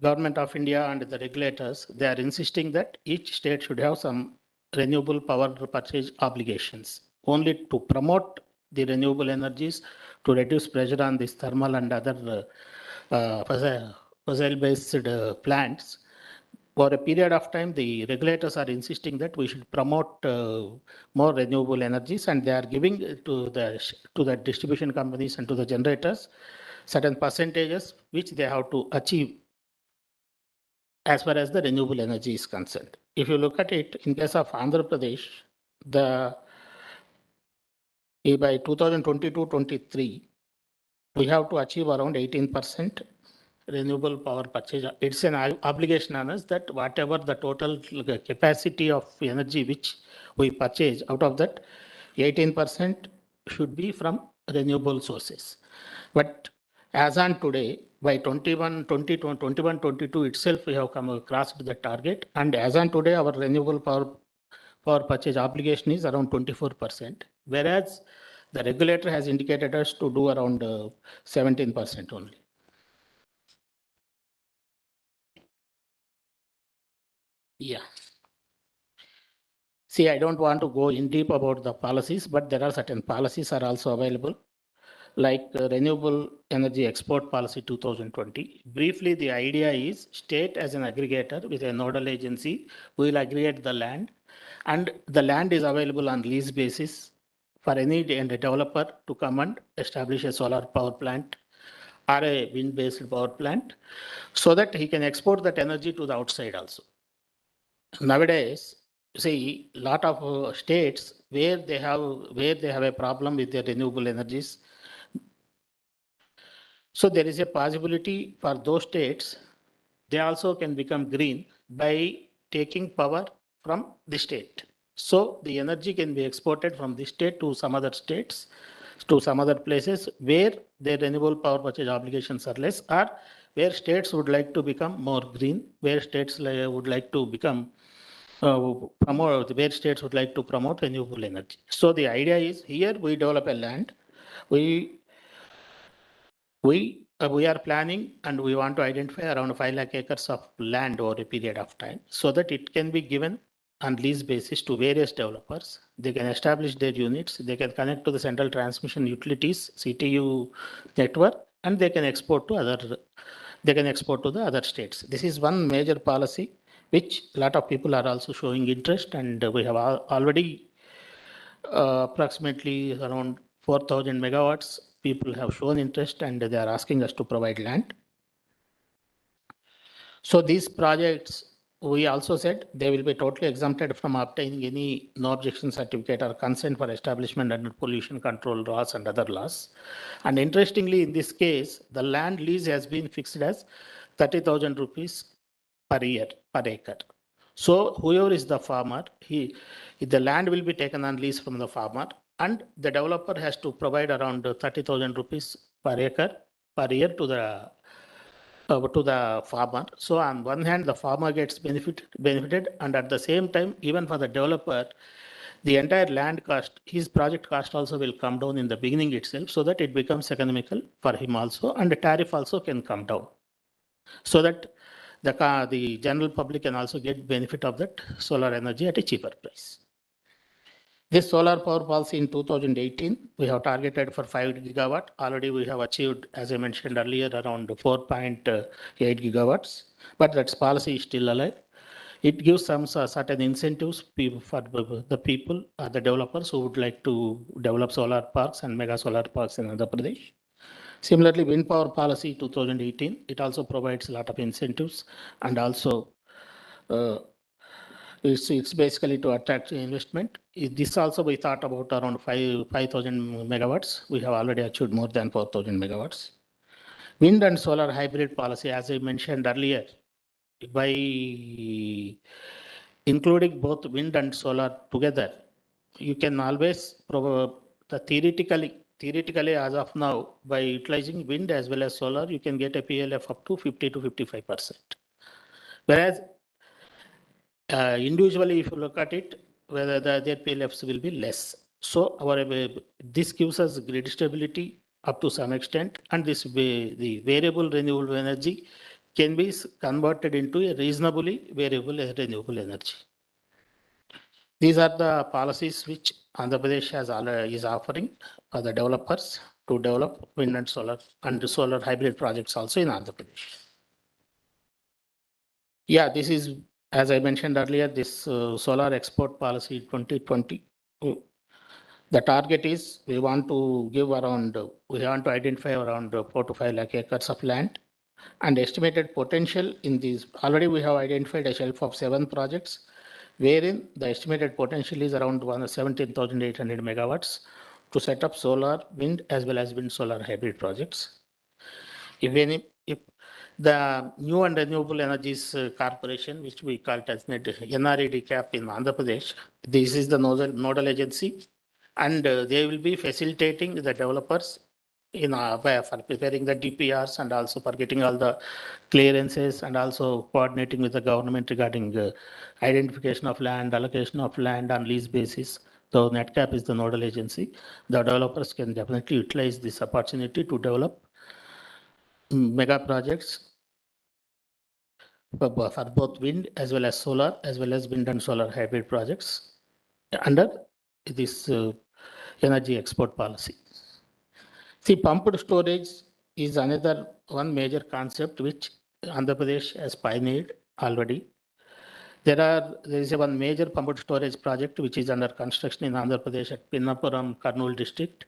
Government of India and the regulators, they are insisting that each state should have some renewable power purchase obligations, only to promote the renewable energies, to reduce pressure on these thermal and other fossil-based plants. For a period of time, the regulators are insisting that we should promote more renewable energies, and they are giving to the distribution companies and to the generators certain percentages which they have to achieve as far as the renewable energy is concerned. If you look at it, in case of Andhra Pradesh, by 2022-23, we have to achieve around 18% renewable power purchase. It's an obligation on us that whatever the total capacity of energy which we purchase, out of that, 18% should be from renewable sources. But as on today, by 21-22 itself, we have crossed the target. And as on today, our renewable power purchase obligation is around 24%, whereas the regulator has indicated us to do around 17% only. Yeah. See, I don't want to go in deep about the policies, but there are certain policies are also available, like Renewable Energy Export Policy 2020. Briefly, the idea is state as an aggregator with a nodal agency will aggregate the land, and the land is available on lease basis for any developer to come and establish a solar power plant or a wind-based power plant, so that he can export that energy to the outside also. Nowadays, see, lot of states where they have a problem with their renewable energies. So there is a possibility for those states, they also can become green by taking power from the state. So the energy can be exported from the state to some other states, to some other places where their renewable power purchase obligations are less, or where states would like to become more green, where states would like to become where states would like to promote renewable energy. So the idea is here we develop a land, we are planning and we want to identify around 5 lakh acres of land over a period of time, so that it can be given on lease basis to various developers. They can establish their units, they can connect to the central transmission utilities, CTU network, and they can export to the other states. This is one major policy which a lot of people are also showing interest, and we have already approximately around 4,000 megawatts. People have shown interest and they are asking us to provide land. So these projects, we also said they will be totally exempted from obtaining any no objection certificate or consent for establishment under pollution control laws and other laws. And interestingly, in this case, the land lease has been fixed as 30,000 rupees per year, per acre. So whoever is the farmer, the land will be taken on lease from the farmer, and the developer has to provide around 30,000 rupees per acre per year to the farmer. So on one hand, the farmer gets benefited, and at the same time, even for the developer, the entire land cost, his project cost also will come down in the beginning itself, so that it becomes economical for him also, and the tariff also can come down, so that the general public can also get benefit of that solar energy at a cheaper price. This solar power policy in 2018, we have targeted for 5 gigawatt. Already we have achieved, as I mentioned earlier, around 4.8 gigawatts, but that policy is still alive. It gives some certain incentives for the people, the developers who would like to develop solar parks and mega solar parks in Andhra Pradesh. Similarly, wind power policy 2018, it also provides a lot of incentives, and also it's basically to attract investment. This also we thought about around 5,000 megawatts. We have already achieved more than 4,000 megawatts. Wind and solar hybrid policy, as I mentioned earlier, by including both wind and solar together, you can always theoretically as of now, by utilizing wind as well as solar, you can get a PLF up to 50 to 55%. Whereas individually, if you look at it, whether their PLFs will be less. So this gives us grid stability up to some extent, and the variable renewable energy can be converted into a reasonably variable renewable energy. These are the policies which Andhra Pradesh is offering for the developers to develop wind and solar hybrid projects also in Andhra Pradesh. Yeah, this is, as I mentioned earlier, this solar export policy 2020. The target is we want to identify around 4 to 5 lakh acres of land, and estimated potential in these. Already we have identified a shelf of 7 projects, wherein the estimated potential is around 17,800 megawatts to set up solar, wind, as well as wind solar hybrid projects. If the New and Renewable Energies Corporation, which we call it as NREDCAP in Andhra Pradesh, this is the nodal agency, and they will be facilitating the developers for preparing the DPRs and also for getting all the clearances, and also coordinating with the government regarding identification of land, allocation of land on lease basis. So NEDCAP is the nodal agency. The developers can definitely utilize this opportunity to develop mega projects for both wind as well as solar, as well as wind and solar hybrid projects under this energy export policy. See, pumped storage is another one major concept which Andhra Pradesh has pioneered already. There is one major pumped storage project which is under construction in Andhra Pradesh at Pinnapuram, Kurnool district.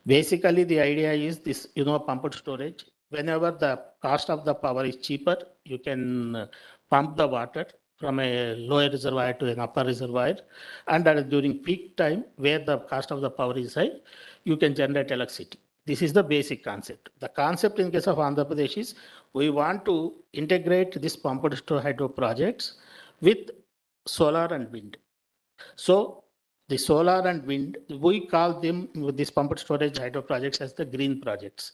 Basically, the idea is this, pumped storage. Whenever the cost of the power is cheaper, you can pump the water from a lower reservoir to an upper reservoir. And during peak time, where the cost of the power is high, you can generate electricity. This is the basic concept. The concept in case of Andhra Pradesh is we want to integrate this pumped hydro projects with solar and wind. So the solar and wind, we call them with these pumped storage hydro projects as the green projects.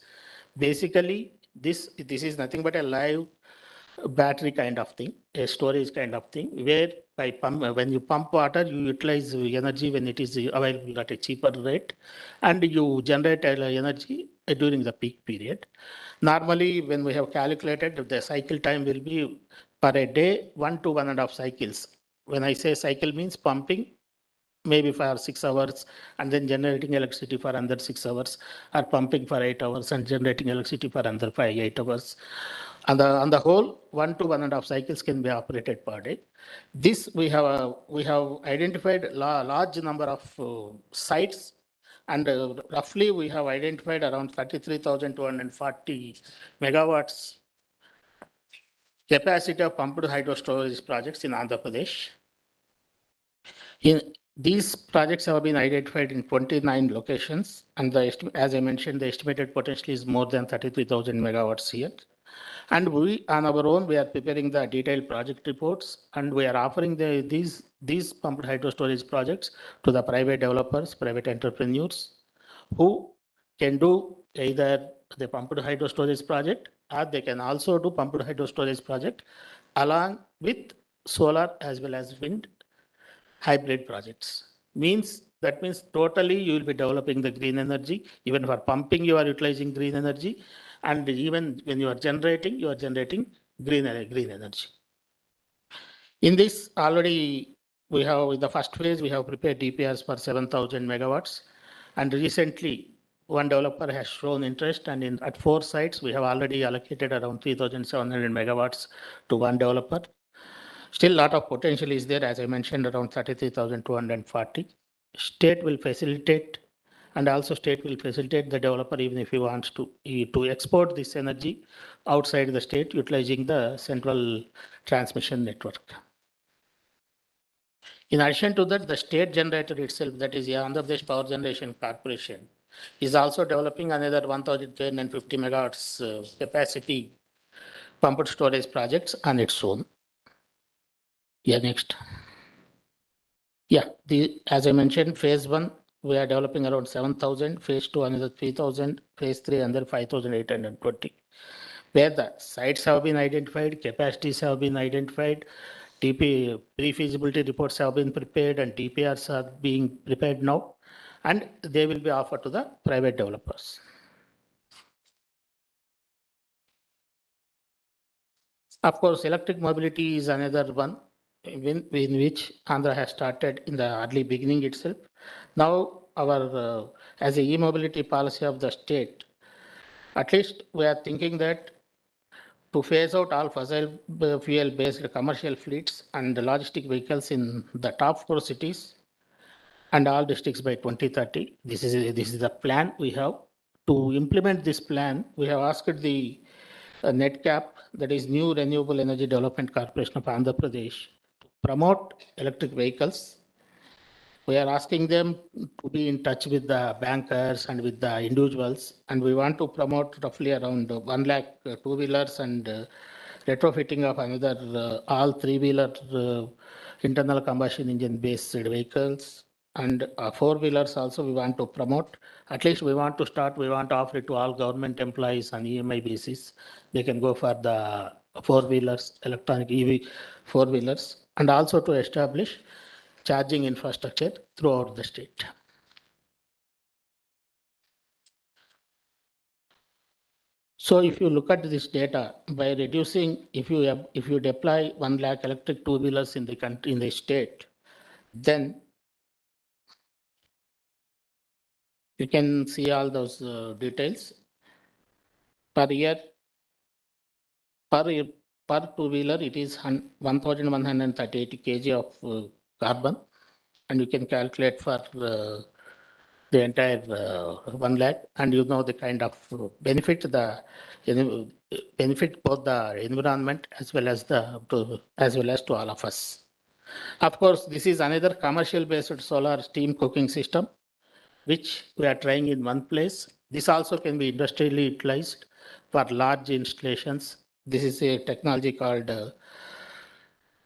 Basically, this is nothing but a live battery kind of thing, a storage kind of thing, where when you pump water, you utilize energy when it is available at a cheaper rate, and you generate energy during the peak period. Normally, when we have calculated, the cycle time will be per a day 1 to 1.5 cycles. When I say cycle, means pumping maybe for 6 hours and then generating electricity for another 6 hours, or pumping for 8 hours and generating electricity for another 8 hours. On the whole, 1 to 1.5 cycles can be operated per day. This we have identified large number of sites, and roughly we have identified around 33,240 megawatts capacity of pumped hydro storage projects in Andhra Pradesh. These projects have been identified in 29 locations, and as I mentioned, the estimated potential is more than 33,000 megawatts here. And we, on our own, we are preparing the detailed project reports, and we are offering these pumped hydro storage projects to the private developers, private entrepreneurs, who can do either the pumped hydro storage project, or they can also do pumped hydro storage project along with solar as well as wind hybrid projects. That means totally you will be developing the green energy. Even for pumping, you are utilizing green energy, and even when you are generating green energy. In this, already we have, in the first phase, we have prepared DPRs for 7,000 megawatts, and recently one developer has shown interest, and at 4 sites we have already allocated around 3,700 megawatts to one developer. Still, lot of potential is there, as I mentioned, around 33,240. State will facilitate, and also state will facilitate the developer even if he wants to export this energy outside the state utilizing the central transmission network. In addition to that, the state generator itself, that is Andhra Pradesh Power Generation Corporation, is also developing another 1,350 megawatts capacity pumped storage projects on its own. Yeah, next. Yeah, as I mentioned, phase 1, we are developing around 7,000, phase 2 another 3,000, phase 3 another 5,820. Where the sites have been identified, capacities have been identified, pre-feasibility reports have been prepared, and DPRs are being prepared now, and they will be offered to the private developers. Of course, electric mobility is another one in which Andhra has started in the early beginning itself. Now, our as a e-mobility policy of the state, at least we are thinking that to phase out all fossil fuel-based commercial fleets and logistic vehicles in the top 4 cities and all districts by 2030. This is the plan we have. To implement this plan, we have asked the NEDCAP, that is New Renewable Energy Development Corporation of Andhra Pradesh, to promote electric vehicles. We are asking them to be in touch with the bankers and with the individuals, and we want to promote roughly around 1 lakh two-wheelers and retrofitting of another all three-wheeler internal combustion engine based vehicles, and 4-wheelers also we want to promote. At least we want to offer it to all government employees on EMI basis. They can go for the 4-wheelers, electronic EV 4-wheelers, and also to establish charging infrastructure throughout the state. So if you look at this data, by reducing, if you deploy 1 lakh electric two-wheelers in the country, in the state, then you can see all those details. Per year, per two-wheeler, it is 1,138 kg of carbon, and you can calculate for the entire 1 lakh, and you know the kind of benefit both the environment as well as to all of us. Of course, this is another commercial based solar steam cooking system, which we are trying in one place. This also can be industrially utilized for large installations. This is a technology called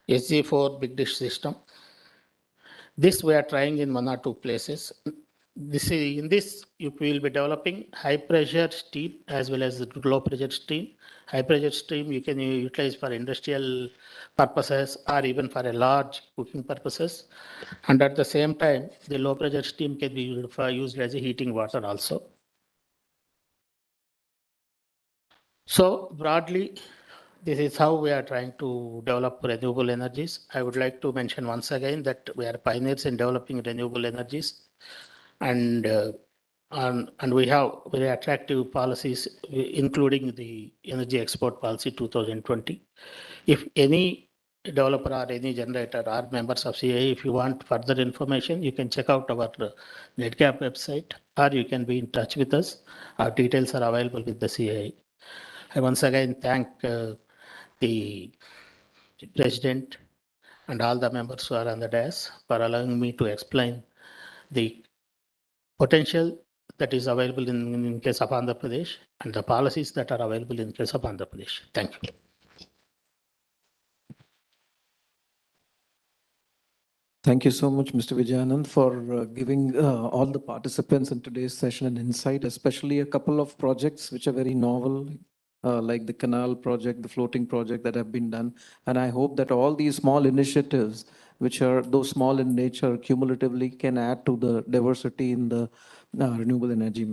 SG4 big dish system. This we are trying in 1 or 2 places. In this, you will be developing high pressure steam as well as low pressure steam. High pressure steam you can utilize for industrial purposes or even for a large cooking purposes. And at the same time, the low pressure steam can be used as a heating water also. So broadly, this is how we are trying to develop renewable energies. I would like to mention once again that we are pioneers in developing renewable energies. And And we have very attractive policies, including the Energy Export Policy 2020. If any developer or any generator are members of CII, if you want further information, you can check out our NetGap website, or you can be in touch with us. Our details are available with the CII. I once again thank the President and all the members who are on the dais for allowing me to explain the potential that is available in case of Andhra Pradesh and the policies that are available in case of Andhra Pradesh. Thank you. Thank you so much, Mr. Vijayanand, for giving all the participants in today's session an insight, especially a couple of projects which are very novel, like the canal project, the floating project that have been done. And I hope that all these small initiatives, which are though small in nature, cumulatively can add to the diversity in the renewable energy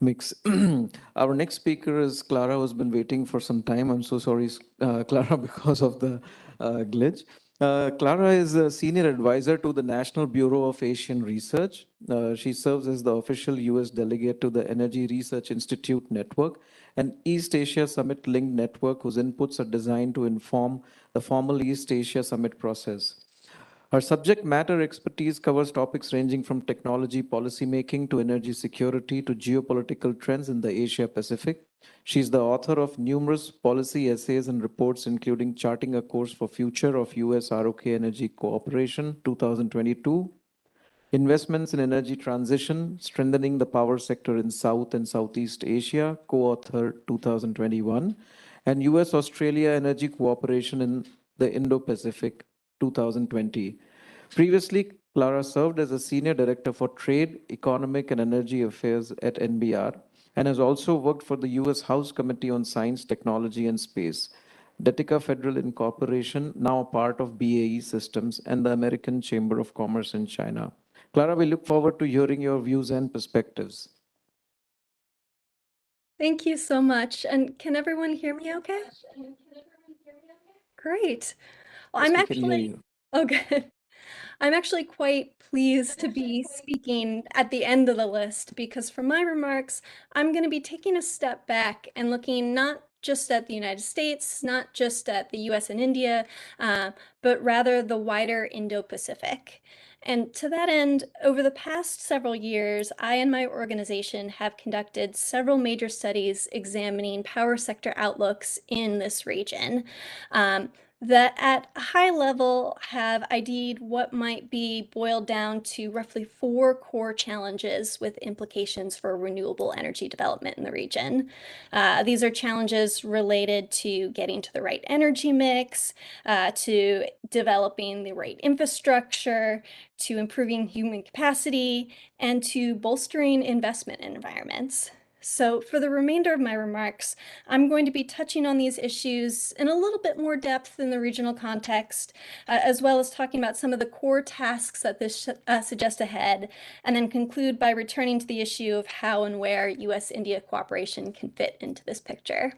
mix. Our next speaker is Clara, who's been waiting for some time. I'm so sorry, Clara, because of the glitch. Clara is a senior advisor to the National Bureau of Asian Research. She serves as the official US delegate to the Energy Research Institute Network, an East Asia Summit linked network whose inputs are designed to inform the formal East Asia Summit process. Her subject matter expertise covers topics ranging from technology policymaking to energy security to geopolitical trends in the Asia Pacific. She's the author of numerous policy essays and reports, including Charting a Course for Future of US ROK Energy Cooperation, 2022, Investments in Energy Transition, Strengthening the Power Sector in South and Southeast Asia, co-author 2021, and US-Australia Energy Cooperation in the Indo-Pacific, 2020. Previously, Clara served as a Senior Director for Trade, Economic and Energy Affairs at NBR, and has also worked for the US House Committee on Science, Technology and Space, Detica Federal Incorporation, now a part of BAE Systems, and the American Chamber of Commerce in China. Clara, we look forward to hearing your views and perspectives. Thank you so much. And can everyone hear me okay? Great. Well, Yes, I'm we can hear actually, you. oh, good. I'm actually quite pleased to be speaking at the end of the list because for my remarks, I'm going to be taking a step back and looking not just at the United States, not just at the US and India, but rather the wider Indo-Pacific. And to that end, over the past several years, I and my organization have conducted several major studies examining power sector outlooks in this region. That at a high level have ID'd what might be boiled down to roughly 4 core challenges with implications for renewable energy development in the region. These are challenges related to getting to the right energy mix, to developing the right infrastructure, to improving human capacity, and to bolstering investment in environments. So for the remainder of my remarks, I'm going to be touching on these issues in a little bit more depth in the regional context, as well as talking about some of the core tasks that this suggests ahead, and then conclude by returning to the issue of how and where US-India cooperation can fit into this picture.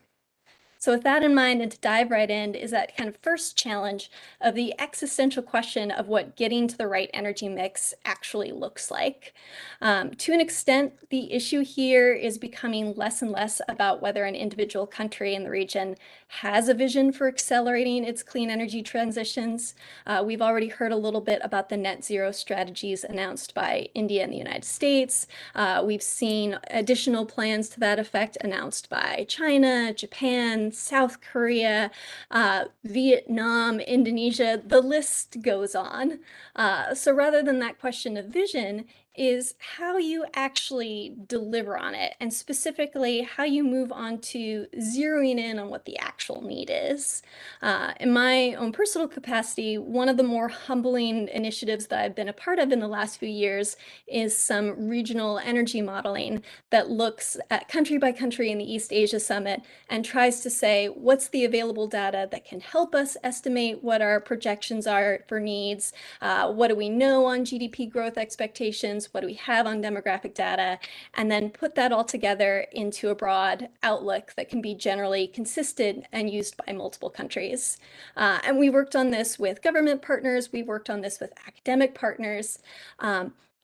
So with that in mind, and to dive right in, is that kind of first challenge of the existential question of what getting to the right energy mix actually looks like. To an extent, the issue here is becoming less and less about whether an individual country in the region has a vision for accelerating its clean energy transitions. We've already heard a little bit about the net zero strategies announced by India and the United States. We've seen additional plans to that effect announced by China, Japan, South Korea, Vietnam, Indonesia, the list goes on. So rather than that question of vision, is how you actually deliver on it, and specifically how you move on to zeroing in on what the actual need is. In my own personal capacity, one of the more humbling initiatives that I've been a part of in the last few years is some regional energy modeling that looks at country by country in the East Asia Summit and tries to say, what's the available data that can help us estimate what our projections are for needs? What do we know on GDP growth expectations? What do we have on demographic data? And then put that all together into a broad outlook that can be generally consistent and used by multiple countries. And we worked on this with government partners. We worked on this with academic partners.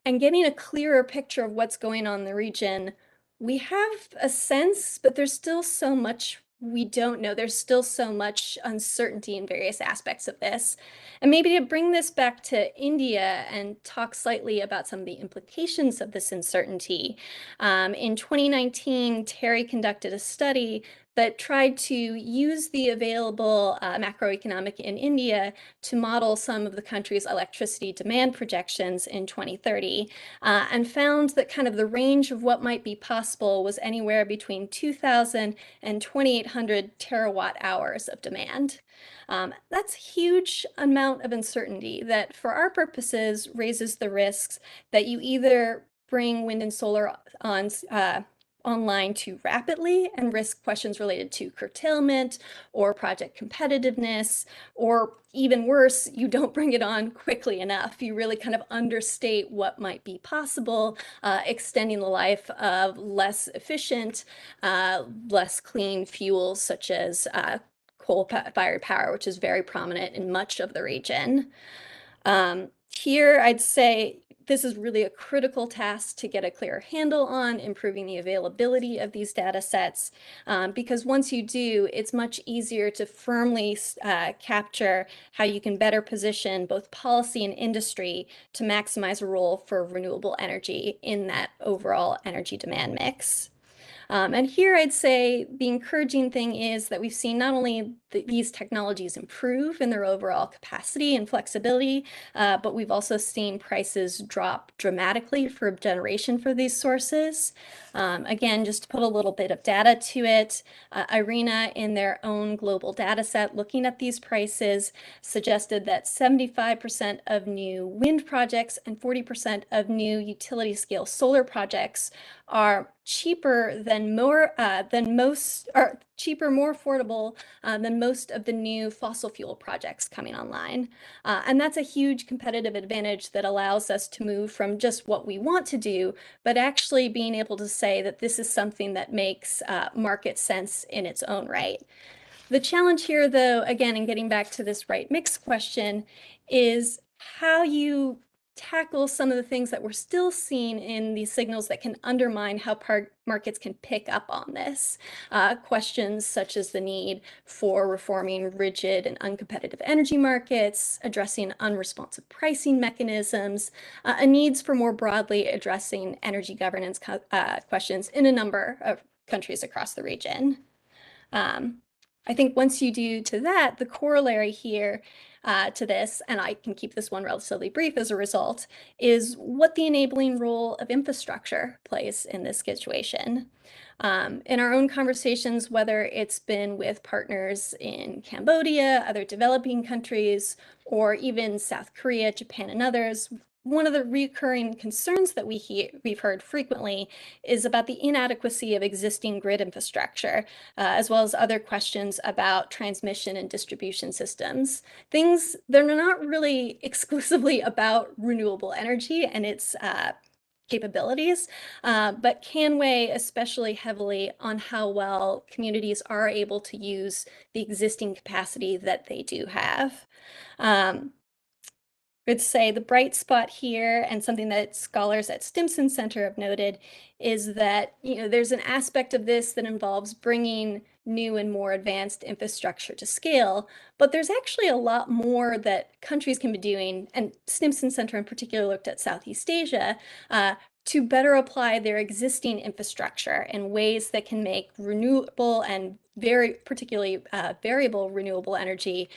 and getting a clearer picture of what's going on in the region, we have a sense, but there's still so much we don't know. There's still so much uncertainty in various aspects of this. And maybe to bring this back to India and talk slightly about some of the implications of this uncertainty. In 2019, Terry conducted a study that tried to use the available macroeconomic in India to model some of the country's electricity demand projections in 2030, and found that kind of the range of what might be possible was anywhere between 2,000 and 2,800 terawatt hours of demand. That's a huge amount of uncertainty that for our purposes raises the risks that you either bring wind and solar online too rapidly and risk questions related to curtailment or project competitiveness, or even worse, you don't bring it on quickly enough. You really kind of understate what might be possible, extending the life of less efficient, less clean fuels such as coal-fired power, which is very prominent in much of the region. Here, I'd say this is really a critical task to get a clear handle on improving the availability of these data sets, because once you do, it's much easier to firmly capture how you can better position both policy and industry to maximize a role for renewable energy in that overall energy demand mix. And here I'd say the encouraging thing is that we've seen not only these technologies improve in their overall capacity and flexibility, but we've also seen prices drop dramatically for generation for these sources. Again, just to put a little bit of data to it, IRENA in their own global data set looking at these prices suggested that 75% of new wind projects and 40% of new utility scale solar projects are cheaper than more affordable than most of the new fossil fuel projects coming online. And that's a huge competitive advantage that allows us to move from just what we want to do, but actually being able to say that this is something that makes market sense in its own right. The challenge here, though, again, in getting back to this right mix question, is how you tackle some of the things that we're still seeing in these signals that can undermine how markets can pick up on this. Questions such as the need for reforming rigid and uncompetitive energy markets, addressing unresponsive pricing mechanisms, needs for more broadly addressing energy governance questions in a number of countries across the region. I think once you do to that, the corollary here to this, and I can keep this one relatively brief as a result, is what the enabling role of infrastructure plays in this situation. In our own conversations, whether it's been with partners in Cambodia, other developing countries, or even South Korea, Japan, and others, one of the recurring concerns that we've heard frequently is about the inadequacy of existing grid infrastructure, as well as other questions about transmission and distribution systems. Things that are not really exclusively about renewable energy and its capabilities, but can weigh especially heavily on how well communities are able to use the existing capacity that they do have. I'd say the bright spot here, and something that scholars at Stimson Center have noted, is that there's an aspect of this that involves bringing new and more advanced infrastructure to scale, but there's actually a lot more that countries can be doing, and Stimson Center in particular looked at Southeast Asia, to better apply their existing infrastructure in ways that can make renewable and particularly variable renewable energy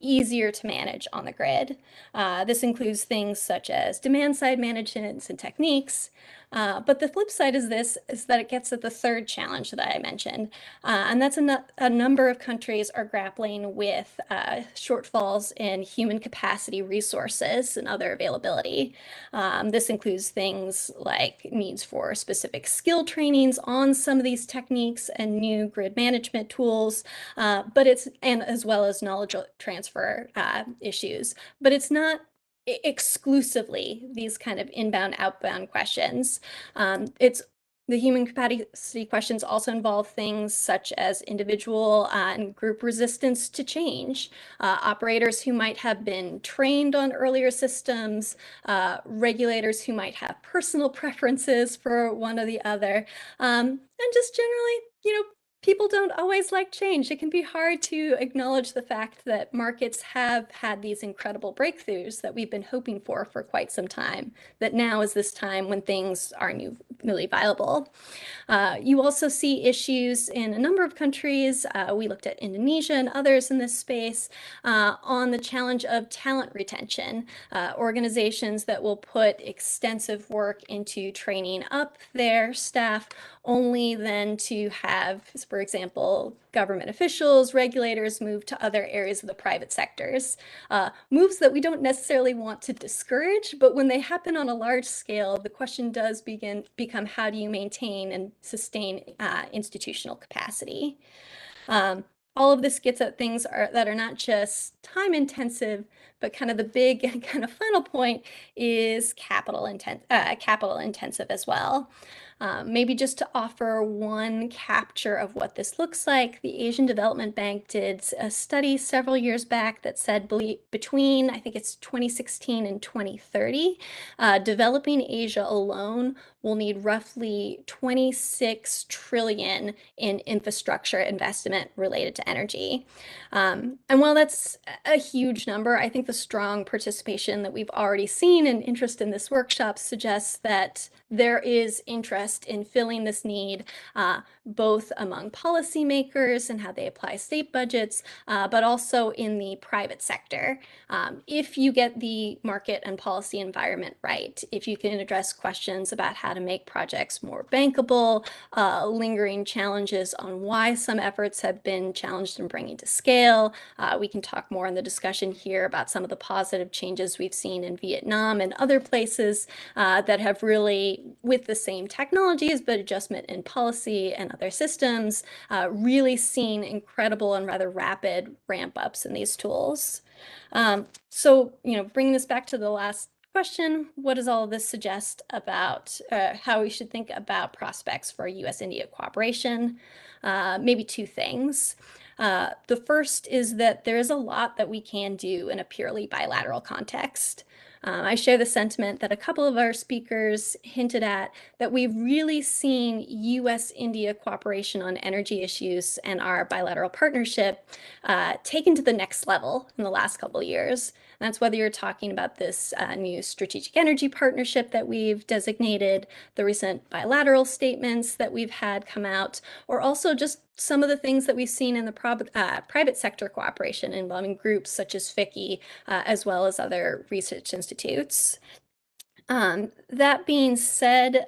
easier to manage on the grid. This includes things such as demand-side management and techniques, but the flip side is that it gets at the third challenge that I mentioned, and that's a number of countries are grappling with shortfalls in human capacity, resources, and other availability. This includes things like needs for specific skill trainings on some of these techniques and new grid management tools, and as well as knowledge transfer issues, but it's not exclusively these kind of inbound, outbound questions. It's The human capacity questions also involve things such as individual and group resistance to change, operators who might have been trained on earlier systems, regulators who might have personal preferences for one or the other, and just generally, people don't always like change. It can be hard to acknowledge the fact that markets have had these incredible breakthroughs that we've been hoping for quite some time, that now is this time when things are newly viable. You also see issues in a number of countries. We looked at Indonesia and others in this space on the challenge of talent retention. Organizations that will put extensive work into training up their staff only then to have, for example, government officials, regulators move to other areas of the private sectors. Moves that we don't necessarily want to discourage, but when they happen on a large scale, the question does become how do you maintain and sustain institutional capacity? All of this gets at things that are not just time intensive, but kind of the big kind of final point is capital intensive as well. Maybe just to offer one capture of what this looks like, the Asian Development Bank did a study several years back that said between, I think it's 2016 and 2030, developing Asia alone will need roughly 26 trillion in infrastructure investment related to energy. And while that's a huge number, I think the strong participation that we've already seen and interest in this workshop suggests that there is interest in filling this need, both among policymakers and how they apply state budgets, but also in the private sector. If you get the market and policy environment right, if you can address questions about how to make projects more bankable, lingering challenges on why some efforts have been challenged in bringing to scale. We can talk more in the discussion here about some of the positive changes we've seen in Vietnam and other places that have really, with the same technologies, but adjustment in policy and other systems, really seen incredible and rather rapid ramp ups in these tools. So, bringing this back to the last question, what does all of this suggest about how we should think about prospects for US-India cooperation? Maybe two things. The first is that there is a lot that we can do in a purely bilateral context. I share the sentiment that a couple of our speakers hinted at, that we've really seen US-India cooperation on energy issues and our bilateral partnership taken to the next level in the last couple of years. And that's whether you're talking about this new strategic energy partnership that we've designated, the recent bilateral statements that we've had come out, or also just some of the things that we've seen in the private sector cooperation involving groups such as FICCI, as well as other research institutes. That being said,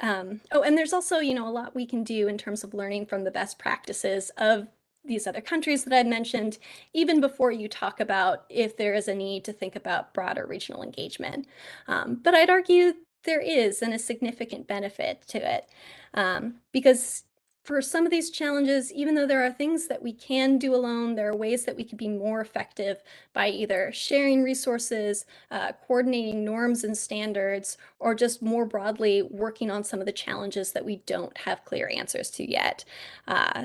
oh, and there's also, a lot we can do in terms of learning from the best practices of these other countries that I mentioned, even before you talk about if there is a need to think about broader regional engagement. But I'd argue there is, and a significant benefit to it, because for some of these challenges, even though there are things that we can do alone, there are ways that we could be more effective by either sharing resources, coordinating norms and standards, or just more broadly working on some of the challenges that we don't have clear answers to yet.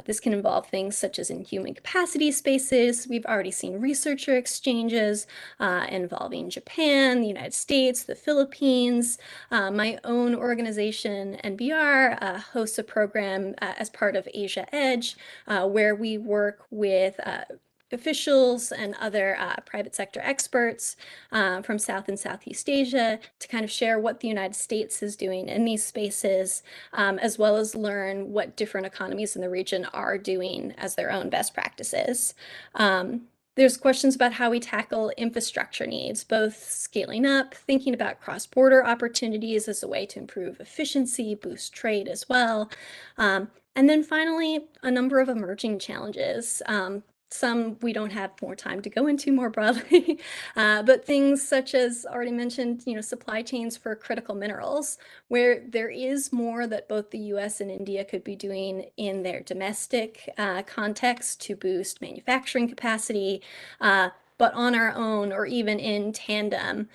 This can involve things such as in human capacity spaces. We've already seen researcher exchanges involving Japan, the United States, the Philippines. My own organization, NBR, hosts a program as part of Asia Edge, where we work with officials and other private sector experts from South and Southeast Asia to kind of share what the United States is doing in these spaces, as well as learn what different economies in the region are doing as their own best practices. There's questions about how we tackle infrastructure needs, both scaling up, thinking about cross-border opportunities as a way to improve efficiency, boost trade as well. And then finally, a number of emerging challenges. Some we don't have more time to go into more broadly, but things such as already mentioned, supply chains for critical minerals, where there is more that both the US and India could be doing in their domestic context to boost manufacturing capacity. but on our own or even in tandem,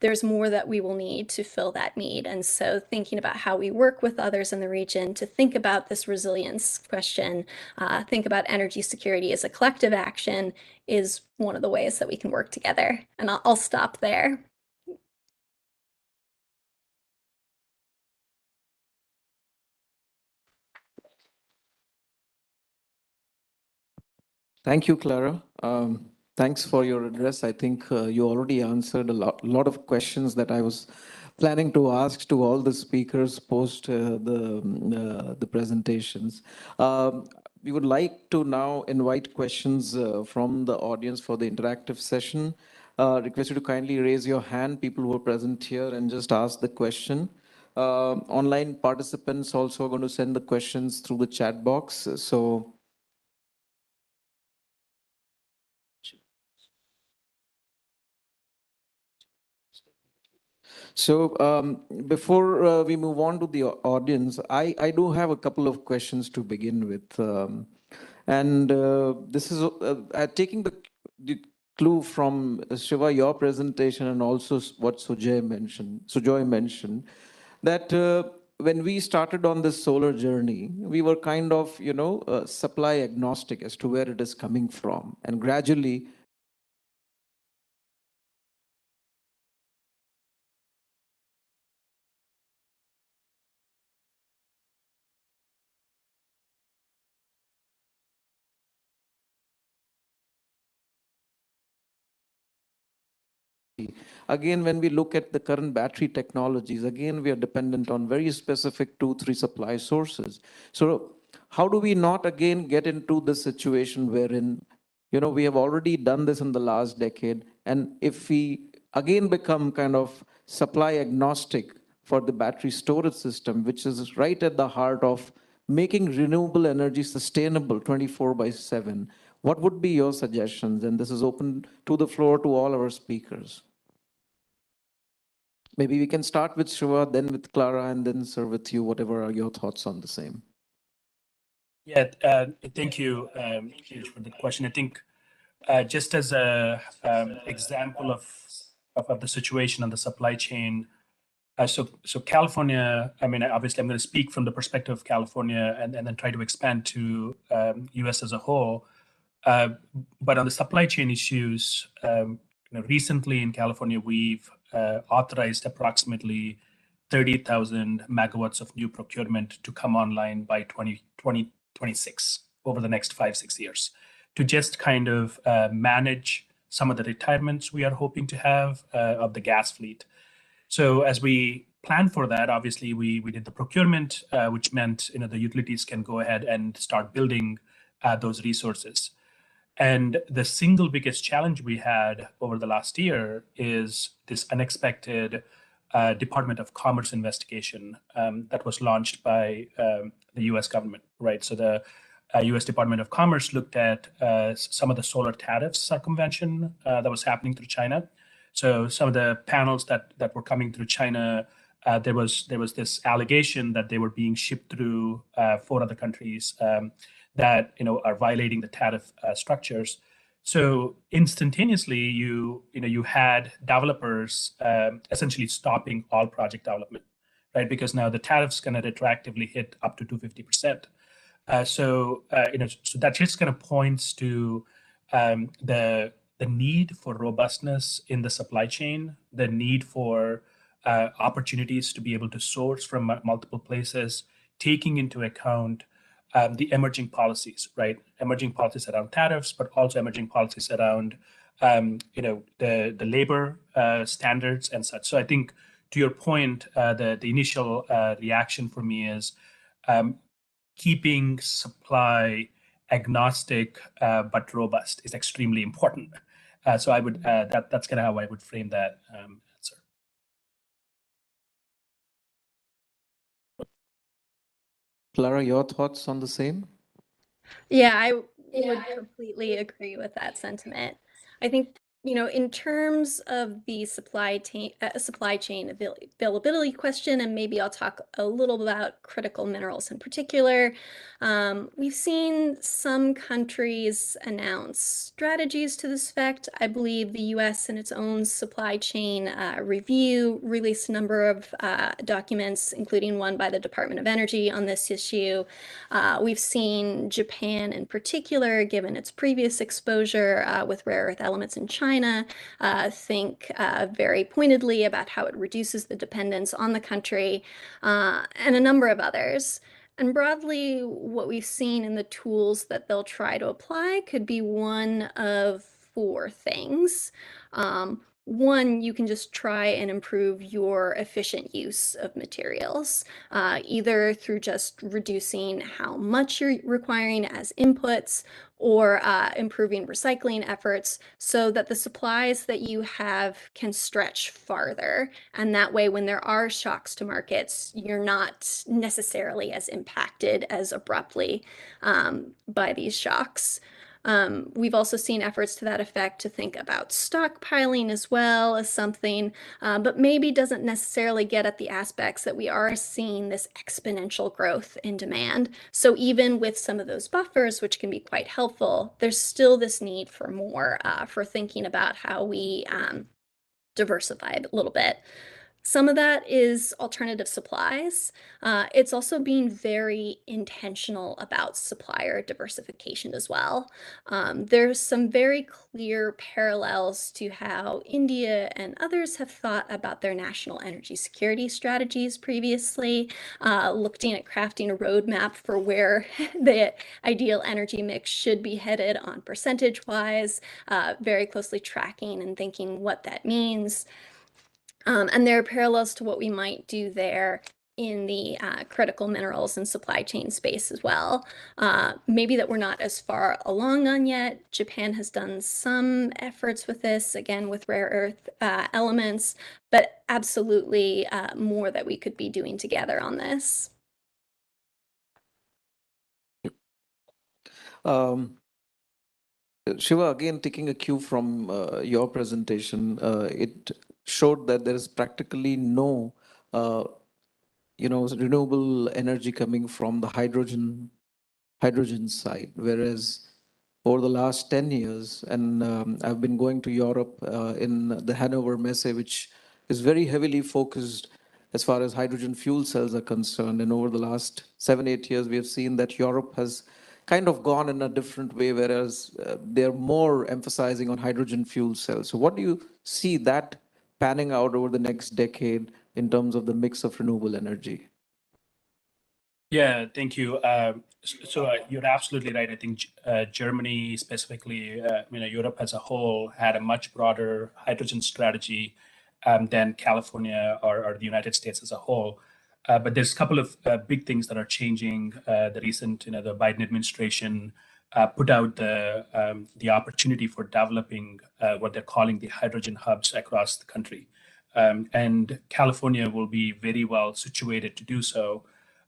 there's more that we will need to fill that need. And so thinking about how we work with others in the region to think about this resilience question, think about energy security as a collective action is one of the ways that we can work together. And I'll stop there. Thank you, Clara. Thanks for your address. I think you already answered a lot of questions that I was planning to ask to all the speakers post the presentations. We would like to now invite questions from the audience for the interactive session. Request you to kindly raise your hand, people who are present here, and just ask the question. Online participants also are going to send the questions through the chat box. So before we move on to the audience, I do have a couple of questions to begin with. This is taking the clue from Shiva, your presentation, and also what Sujoy mentioned, that when we started on this solar journey, we were kind of, supply agnostic as to where it is coming from. And gradually, again, when we look at the current battery technologies, again, we are dependent on very specific 2-3 supply sources. So how do we not again get into this situation wherein, we have already done this in the last decade, and if we again become kind of supply agnostic for the battery storage system, which is right at the heart of making renewable energy sustainable 24/7, what would be your suggestions? And this is open to the floor to all our speakers. Maybe we can start with Shiva, then with Clara, and then sir with you, whatever are your thoughts on the same. Yeah, thank you, Piyush, for the question. I think just as a example of the situation on the supply chain, so California, I mean, obviously I'm going to speak from the perspective of California and then try to expand to US as a whole. But on the supply chain issues, recently in California, we've authorized approximately 30,000 megawatts of new procurement to come online by 2026 over the next 5-6 years to just kind of manage some of the retirements we are hoping to have of the gas fleet. So as we plan for that, obviously we did the procurement, which meant the utilities can go ahead and start building those resources. And the single biggest challenge we had over the last year is this unexpected Department of Commerce investigation that was launched by the US government, right? So the US Department of Commerce looked at some of the solar tariffs circumvention that was happening through China. So some of the panels that were coming through China, there was this allegation that they were being shipped through 4 other countries that are violating the tariff structures. So instantaneously, you had developers essentially stopping all project development, right? Because now the tariff's going to retroactively hit up to 250%. So that just kind of points to the need for robustness in the supply chain, the need for opportunities to be able to source from multiple places, taking into account the emerging policies, right? Emerging policies around tariffs, but also emerging policies around, the labor standards and such. So I think, to your point, the initial reaction for me is keeping supply agnostic but robust is extremely important. So I would that's kind of how I would frame that answer. Clara, your thoughts on the same? Yeah, I would completely agree with that sentiment. I think in terms of the supply chain availability question, and maybe I'll talk a little about critical minerals in particular. We've seen some countries announce strategies to this effect. I believe the U.S. in its own supply chain review released a number of documents, including one by the Department of Energy on this issue. We've seen Japan in particular, given its previous exposure with rare earth elements in China, think very pointedly about how it reduces the dependence on the country, and a number of others. And broadly, what we've seen in the tools that they'll try to apply could be one of four things. One, you can just try and improve your efficient use of materials, either through just reducing how much you're requiring as inputs, or improving recycling efforts so that the supplies that you have can stretch farther. And that way, when there are shocks to markets, you're not necessarily as impacted as abruptly by these shocks. We've also seen efforts to that effect to think about stockpiling as well as something, but maybe doesn't necessarily get at the aspects that we are seeing this exponential growth in demand. So even with some of those buffers, which can be quite helpful, there's still this need for more, for thinking about how we diversify a little bit. Some of that is alternative supplies. It's also being very intentional about supplier diversification as well. There's some very clear parallels to how India and others have thought about their national energy security strategies previously, looking at crafting a roadmap for where the ideal energy mix should be headed on percentage-wise, very closely tracking and thinking what that means. And there are parallels to what we might do there in the critical minerals and supply chain space as well. Maybe that we're not as far along on yet. Japan has done some efforts with this, again, with rare earth elements, but absolutely more that we could be doing together on this. Shiva, again, taking a cue from your presentation, it showed that there is practically no, renewable energy coming from the hydrogen side, whereas over the last 10 years, and I've been going to Europe in the Hanover Messe, which is very heavily focused as far as hydrogen fuel cells are concerned. And over the last 7-8 years, we have seen that Europe has kind of gone in a different way, whereas they're more emphasizing on hydrogen fuel cells. So what do you see that panning out over the next decade in terms of the mix of renewable energy? Yeah, thank you. So you're absolutely right. I think Germany specifically, Europe as a whole had a much broader hydrogen strategy than California or the United States as a whole. But there's a couple of big things that are changing. The recent, the Biden administration put out the opportunity for developing what they're calling the hydrogen hubs across the country. And California will be very well situated to do so.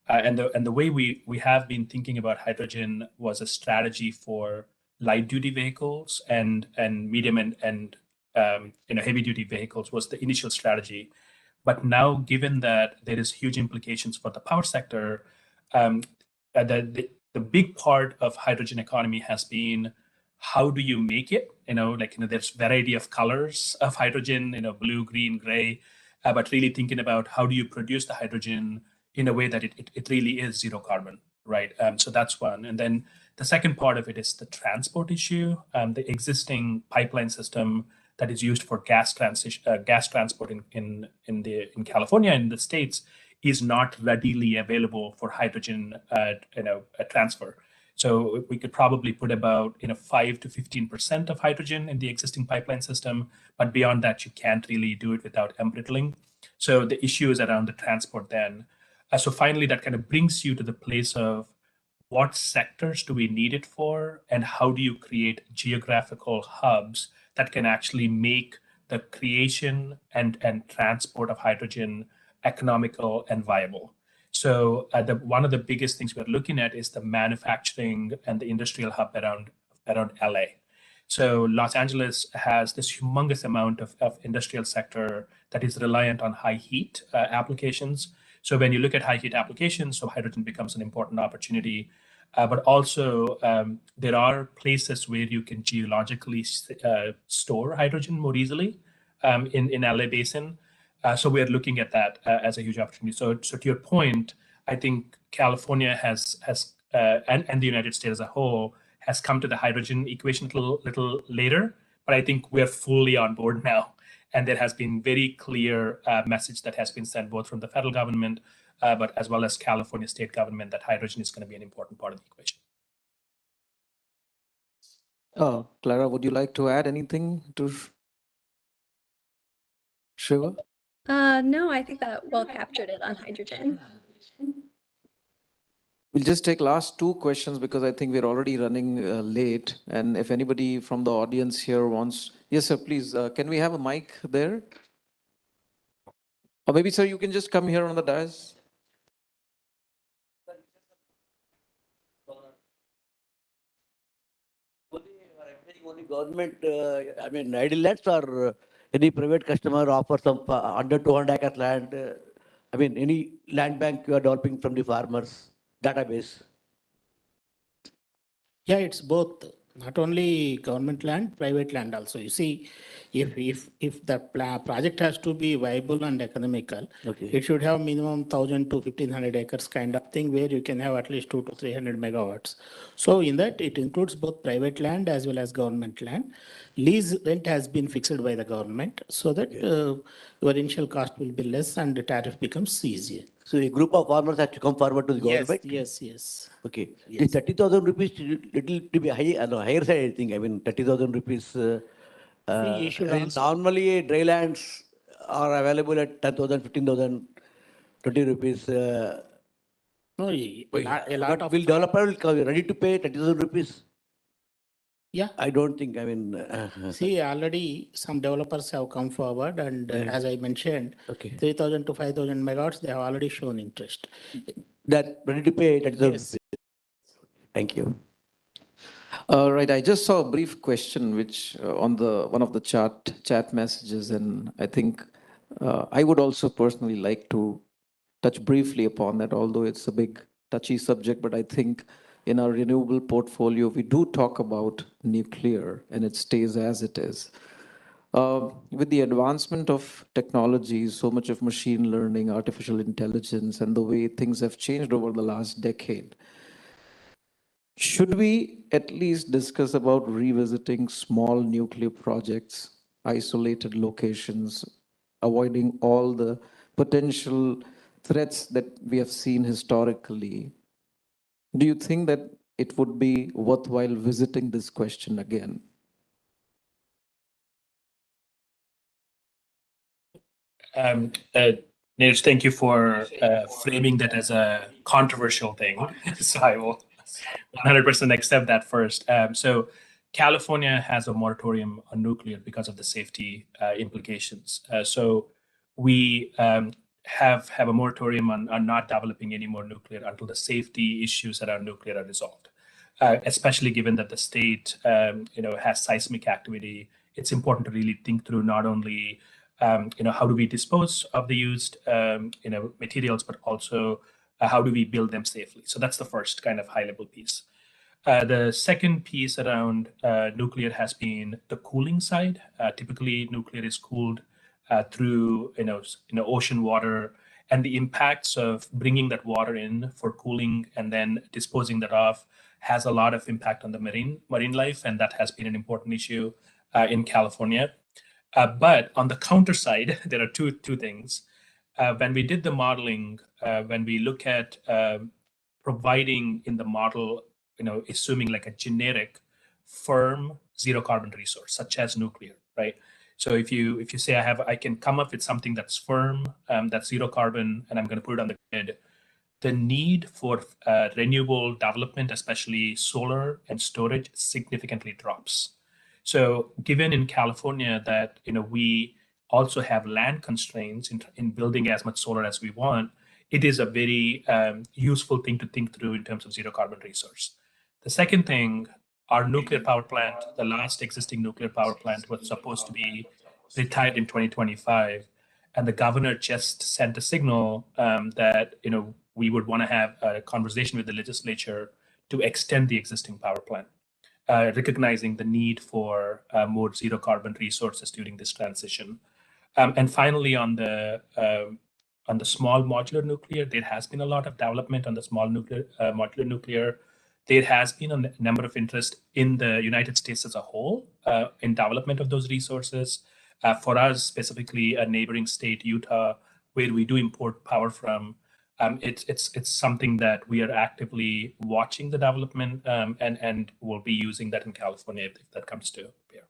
And the way we have been thinking about hydrogen was a strategy for light duty vehicles and medium and heavy duty vehicles was the initial strategy. But now, given that there is huge implications for the power sector, the big part of hydrogen economy has been how do you make it? There's variety of colors of hydrogen, blue, green, gray, but really thinking about how do you produce the hydrogen in a way that it really is zero carbon, right? So that's one. And then the second part of it is the transport issue. The existing pipeline system that is used for gas transport in California and the States is not readily available for hydrogen transfer. So we could probably put about 5 to 15% of hydrogen in the existing pipeline system, but beyond that, you can't really do it without embrittling. So the issue is around the transport then. So finally, that kind of brings you to the place of what sectors do we need it for, and how do you create geographical hubs that can actually make the creation and transport of hydrogen economical and viable. So one of the biggest things we're looking at is the manufacturing and the industrial hub around LA. So Los Angeles has this humongous amount of industrial sector that is reliant on high heat applications. So when you look at high heat applications, so hydrogen becomes an important opportunity. But also there are places where you can geologically store hydrogen more easily in LA Basin. So we're looking at that as a huge opportunity. So to your point, I think California has and the United States as a whole has come to the hydrogen equation a little later, but I think we're fully on board now. And there has been very clear message that has been sent both from the federal government, but as well as California state government, that hydrogen is going to be an important part of the equation. Clara, would you like to add anything to Shiva? No, I think that well captured it on hydrogen. We'll just take last two questions because I think we're already running late. And if anybody from the audience here wants, yes, sir, please, can we have a mic there? Or maybe, sir, you can just come here on the dais. Only government, I mean, idle lands or any private customer offer some under 200 acres land? I mean, any land bank you are developing from the farmers database? Yeah, it's both, not only government land, private land also. You see, if the project has to be viable and economical, Okay. it should have minimum 1,000 to 1,500 acres kind of thing where you can have at least 200 to 300 megawatts. So in that, it includes both private land as well as government land. Lease rent has been fixed by the government so that your initial cost will be less and the tariff becomes easier. So a group of farmers have to come forward to the government? Yes. Okay. Yes. The 30,000 rupees little to be high, no, higher side, I think. I mean, 30,000 rupees. you should I mean, also- normally dry lands are available at 10,000, 15,000, 20 rupees. No, a lot of Will developer will come ready to pay 30,000 rupees? Yeah. I don't think, I mean. See, already some developers have come forward and as I mentioned, Okay. 3,000 to 5,000 megawatts, they have already shown interest. That ready to pay 30,000 Yes. rupees. Thank you. Right, I just saw a brief question which on the one of the chat messages, and I think I would also personally like to touch briefly upon that, although it's a big touchy subject, but I think in our renewable portfolio, we do talk about nuclear and it stays as it is. With the advancement of technology, so much of machine learning, artificial intelligence, and the way things have changed over the last decade, should we at least discuss about revisiting small nuclear projects, isolated locations, avoiding all the potential threats that we have seen historically? Do you think that it would be worthwhile visiting this question again? Neeraj, thank you for framing that as a controversial thing. So I will 100% accept that first. So California has a moratorium on nuclear because of the safety implications. So we have a moratorium on not developing any more nuclear until the safety issues around nuclear are resolved. Especially given that the state, has seismic activity, it's important to really think through not only how do we dispose of the used materials, but also how do we build them safely? So that's the first kind of high level piece. The second piece around nuclear has been the cooling side. Typically, nuclear is cooled through ocean water, and the impacts of bringing that water in for cooling and then disposing that off has a lot of impact on the marine life, and that has been an important issue in California. But on the counter side, there are two things. When we did the modeling, when we look at providing in the model, assuming like a generic, firm zero carbon resource, such as nuclear, right? So if you say I can come up with something that's firm, that's zero carbon, and I'm going to put it on the grid, the need for renewable development, especially solar and storage, significantly drops. So given in California that we also have land constraints in building as much solar as we want, it is a very useful thing to think through in terms of zero carbon resource. The second thing our nuclear power plant, the last existing nuclear power plant, was supposed to be retired in 2025. And the governor just sent a signal that we would want to have a conversation with the legislature to extend the existing power plant, recognizing the need for more zero carbon resources during this transition. And finally, on the small modular nuclear, there has been a lot of development on the small modular nuclear. There has been a number of interest in the United States as a whole in development of those resources. For us, specifically a neighboring state, Utah, where we do import power from, it's something that we are actively watching the development and will be using that in California if that comes to bear.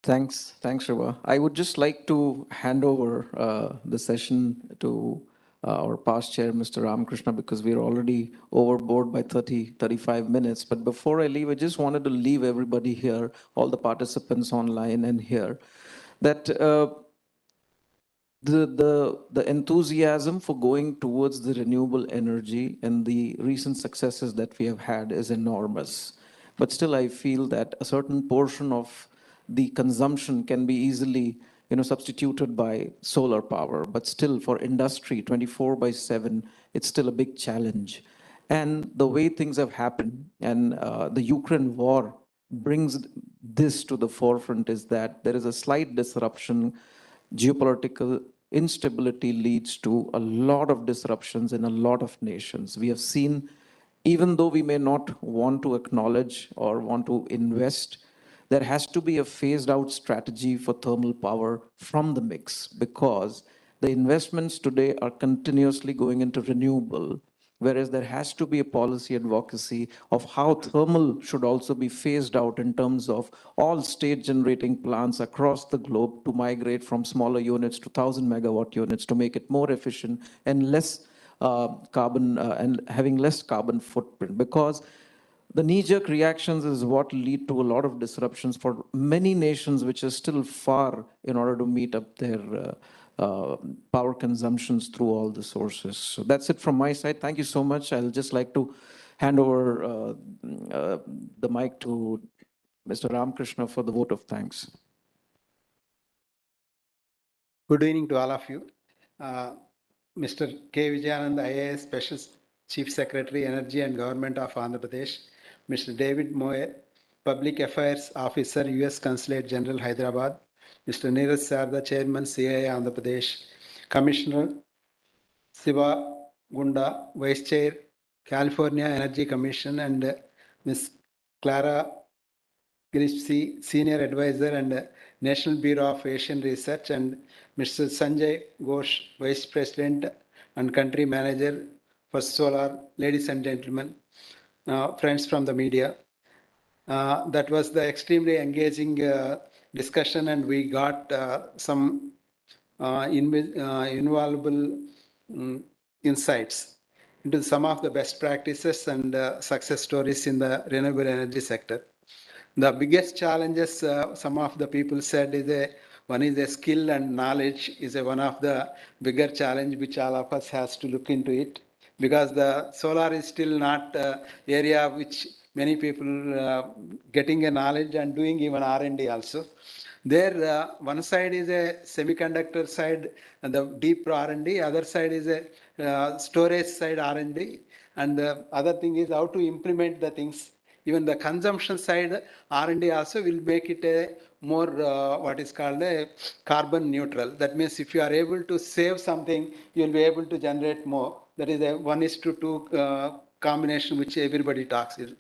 Thanks, Shiva. I would just like to hand over the session to our past chair, Mr. Ramakrishna, because we're already overboard by 35 minutes. But before I leave, I just wanted to leave everybody here, all the participants online and here, that the enthusiasm for going towards the renewable energy and the recent successes that we have had is enormous. But still, I feel that a certain portion of the consumption can be easily substituted by solar power. But still, for industry, 24/7, it's still a big challenge. And the way things have happened, and the Ukraine war brings this to the forefront, is that there is a slight disruption. Geopolitical instability leads to a lot of disruptions in a lot of nations. We have seen, even though we may not want to acknowledge or want to invest, there has to be a phased out strategy for thermal power from the mix, because the investments today are continuously going into renewable, whereas there has to be a policy advocacy of how thermal should also be phased out in terms of all state generating plants across the globe to migrate from smaller units to 1,000 megawatt units to make it more efficient and less carbon and having less carbon footprint. Because the knee-jerk reactions is what lead to a lot of disruptions for many nations, which are still far in order to meet up their power consumptions through all the sources. So that's it from my side. Thank you so much. I'll just like to hand over the mic to Mr. Ramakrishna for the vote of thanks. Good evening to all of you. Mr. K. Vijayanand, IAS Special Chief Secretary, Energy and Government of Andhra Pradesh. Mr. David Moyer, Public Affairs Officer, U.S. Consulate General, Hyderabad. Mr. Neeraj Sarda, Chairman, CIA, Andhra Pradesh. Commissioner Siva Gunda, Vice Chair, California Energy Commission, and Ms. Clara Gillespie, Senior Advisor and National Bureau of Asian Research, and Mr. Sanjay Ghosh, Vice President and Country Manager for Solar. Ladies and gentlemen, friends from the media, that was the extremely engaging discussion, and we got some invaluable insights into some of the best practices and success stories in the renewable energy sector. The biggest challenges, some of the people said, one is a skill and knowledge is one of the bigger challenge which all of us has to look into it, because the solar is still not area which many people getting a knowledge and doing even R&D also. There, one side is a semiconductor side and the deep R&D, other side is a storage side R&D, and the other thing is how to implement the things. Even the consumption side R&D also will make it a more what is called a carbon neutral. That means if you are able to save something, you will be able to generate more. That is a 1:2 combination which everybody talks about.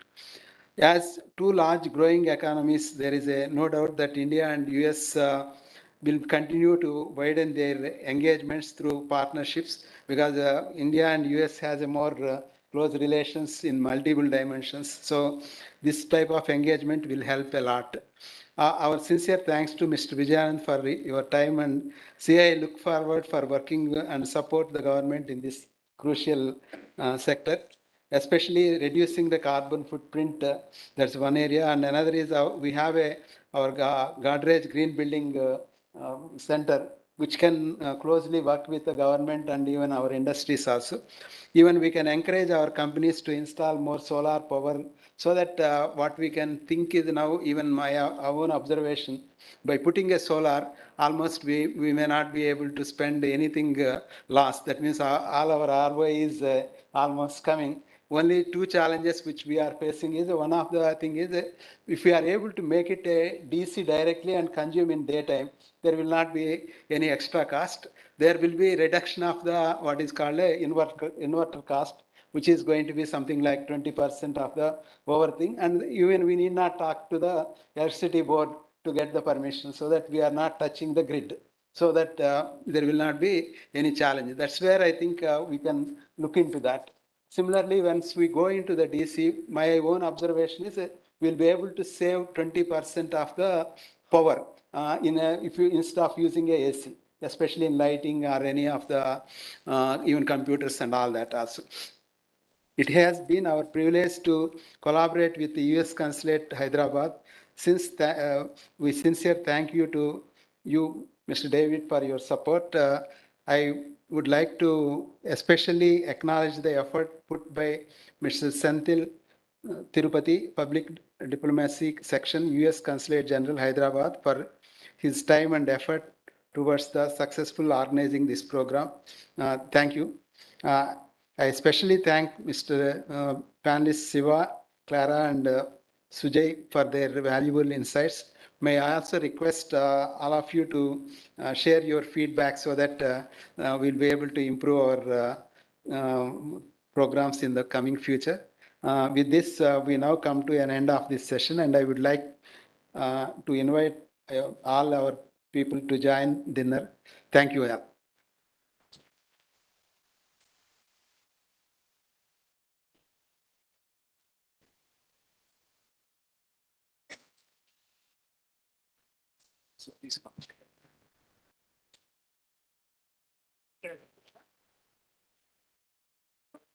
As two large growing economies, there is no doubt that India and US will continue to widen their engagements through partnerships, because India and US has a more close relations in multiple dimensions. So this type of engagement will help a lot. Our sincere thanks to Mr. Vijayanand for your time, and CI look forward for working and support the government in this crucial sector, especially reducing the carbon footprint. That's one area, and another is we have our Godrej Green Building Center which can closely work with the government and even our industries also. Even we can encourage our companies to install more solar power, so that what we can think is now, even my own observation, by putting a solar, almost we may not be able to spend anything lost. That means all our ROI is almost coming. Only two challenges which we are facing is, one of the thing is, if we are able to make it a DC directly and consume in daytime, there will not be any extra cost. There will be reduction of the what is called a inverter cost, which is going to be something like 20% of the over thing. And even we need not talk to the electricity board to get the permission, so that we are not touching the grid, so that there will not be any challenge. That's where I think we can look into that. Similarly, once we go into the DC, my own observation is we'll be able to save 20% of the power if you, instead of using a AC, especially in lighting or any of the even computers and all that also. It has been our privilege to collaborate with the U.S. Consulate Hyderabad. Since we sincere thank you to you, Mr. David, for your support. I would like to especially acknowledge the effort put by Mr. Senthil Tirupati, Public Diplomacy Section, U.S. Consulate General Hyderabad, for his time and effort towards the successful organizing this program. Thank you. I especially thank Mr. Panelist Siva, Clara, and Sujay for their valuable insights. May I also request all of you to share your feedback, so that we'll be able to improve our programs in the coming future. With this, we now come to an end of this session, and I would like to invite all our people to join dinner. Thank you all.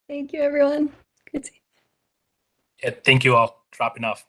Thank you, everyone. Good to Yeah, thank you all. Dropping off.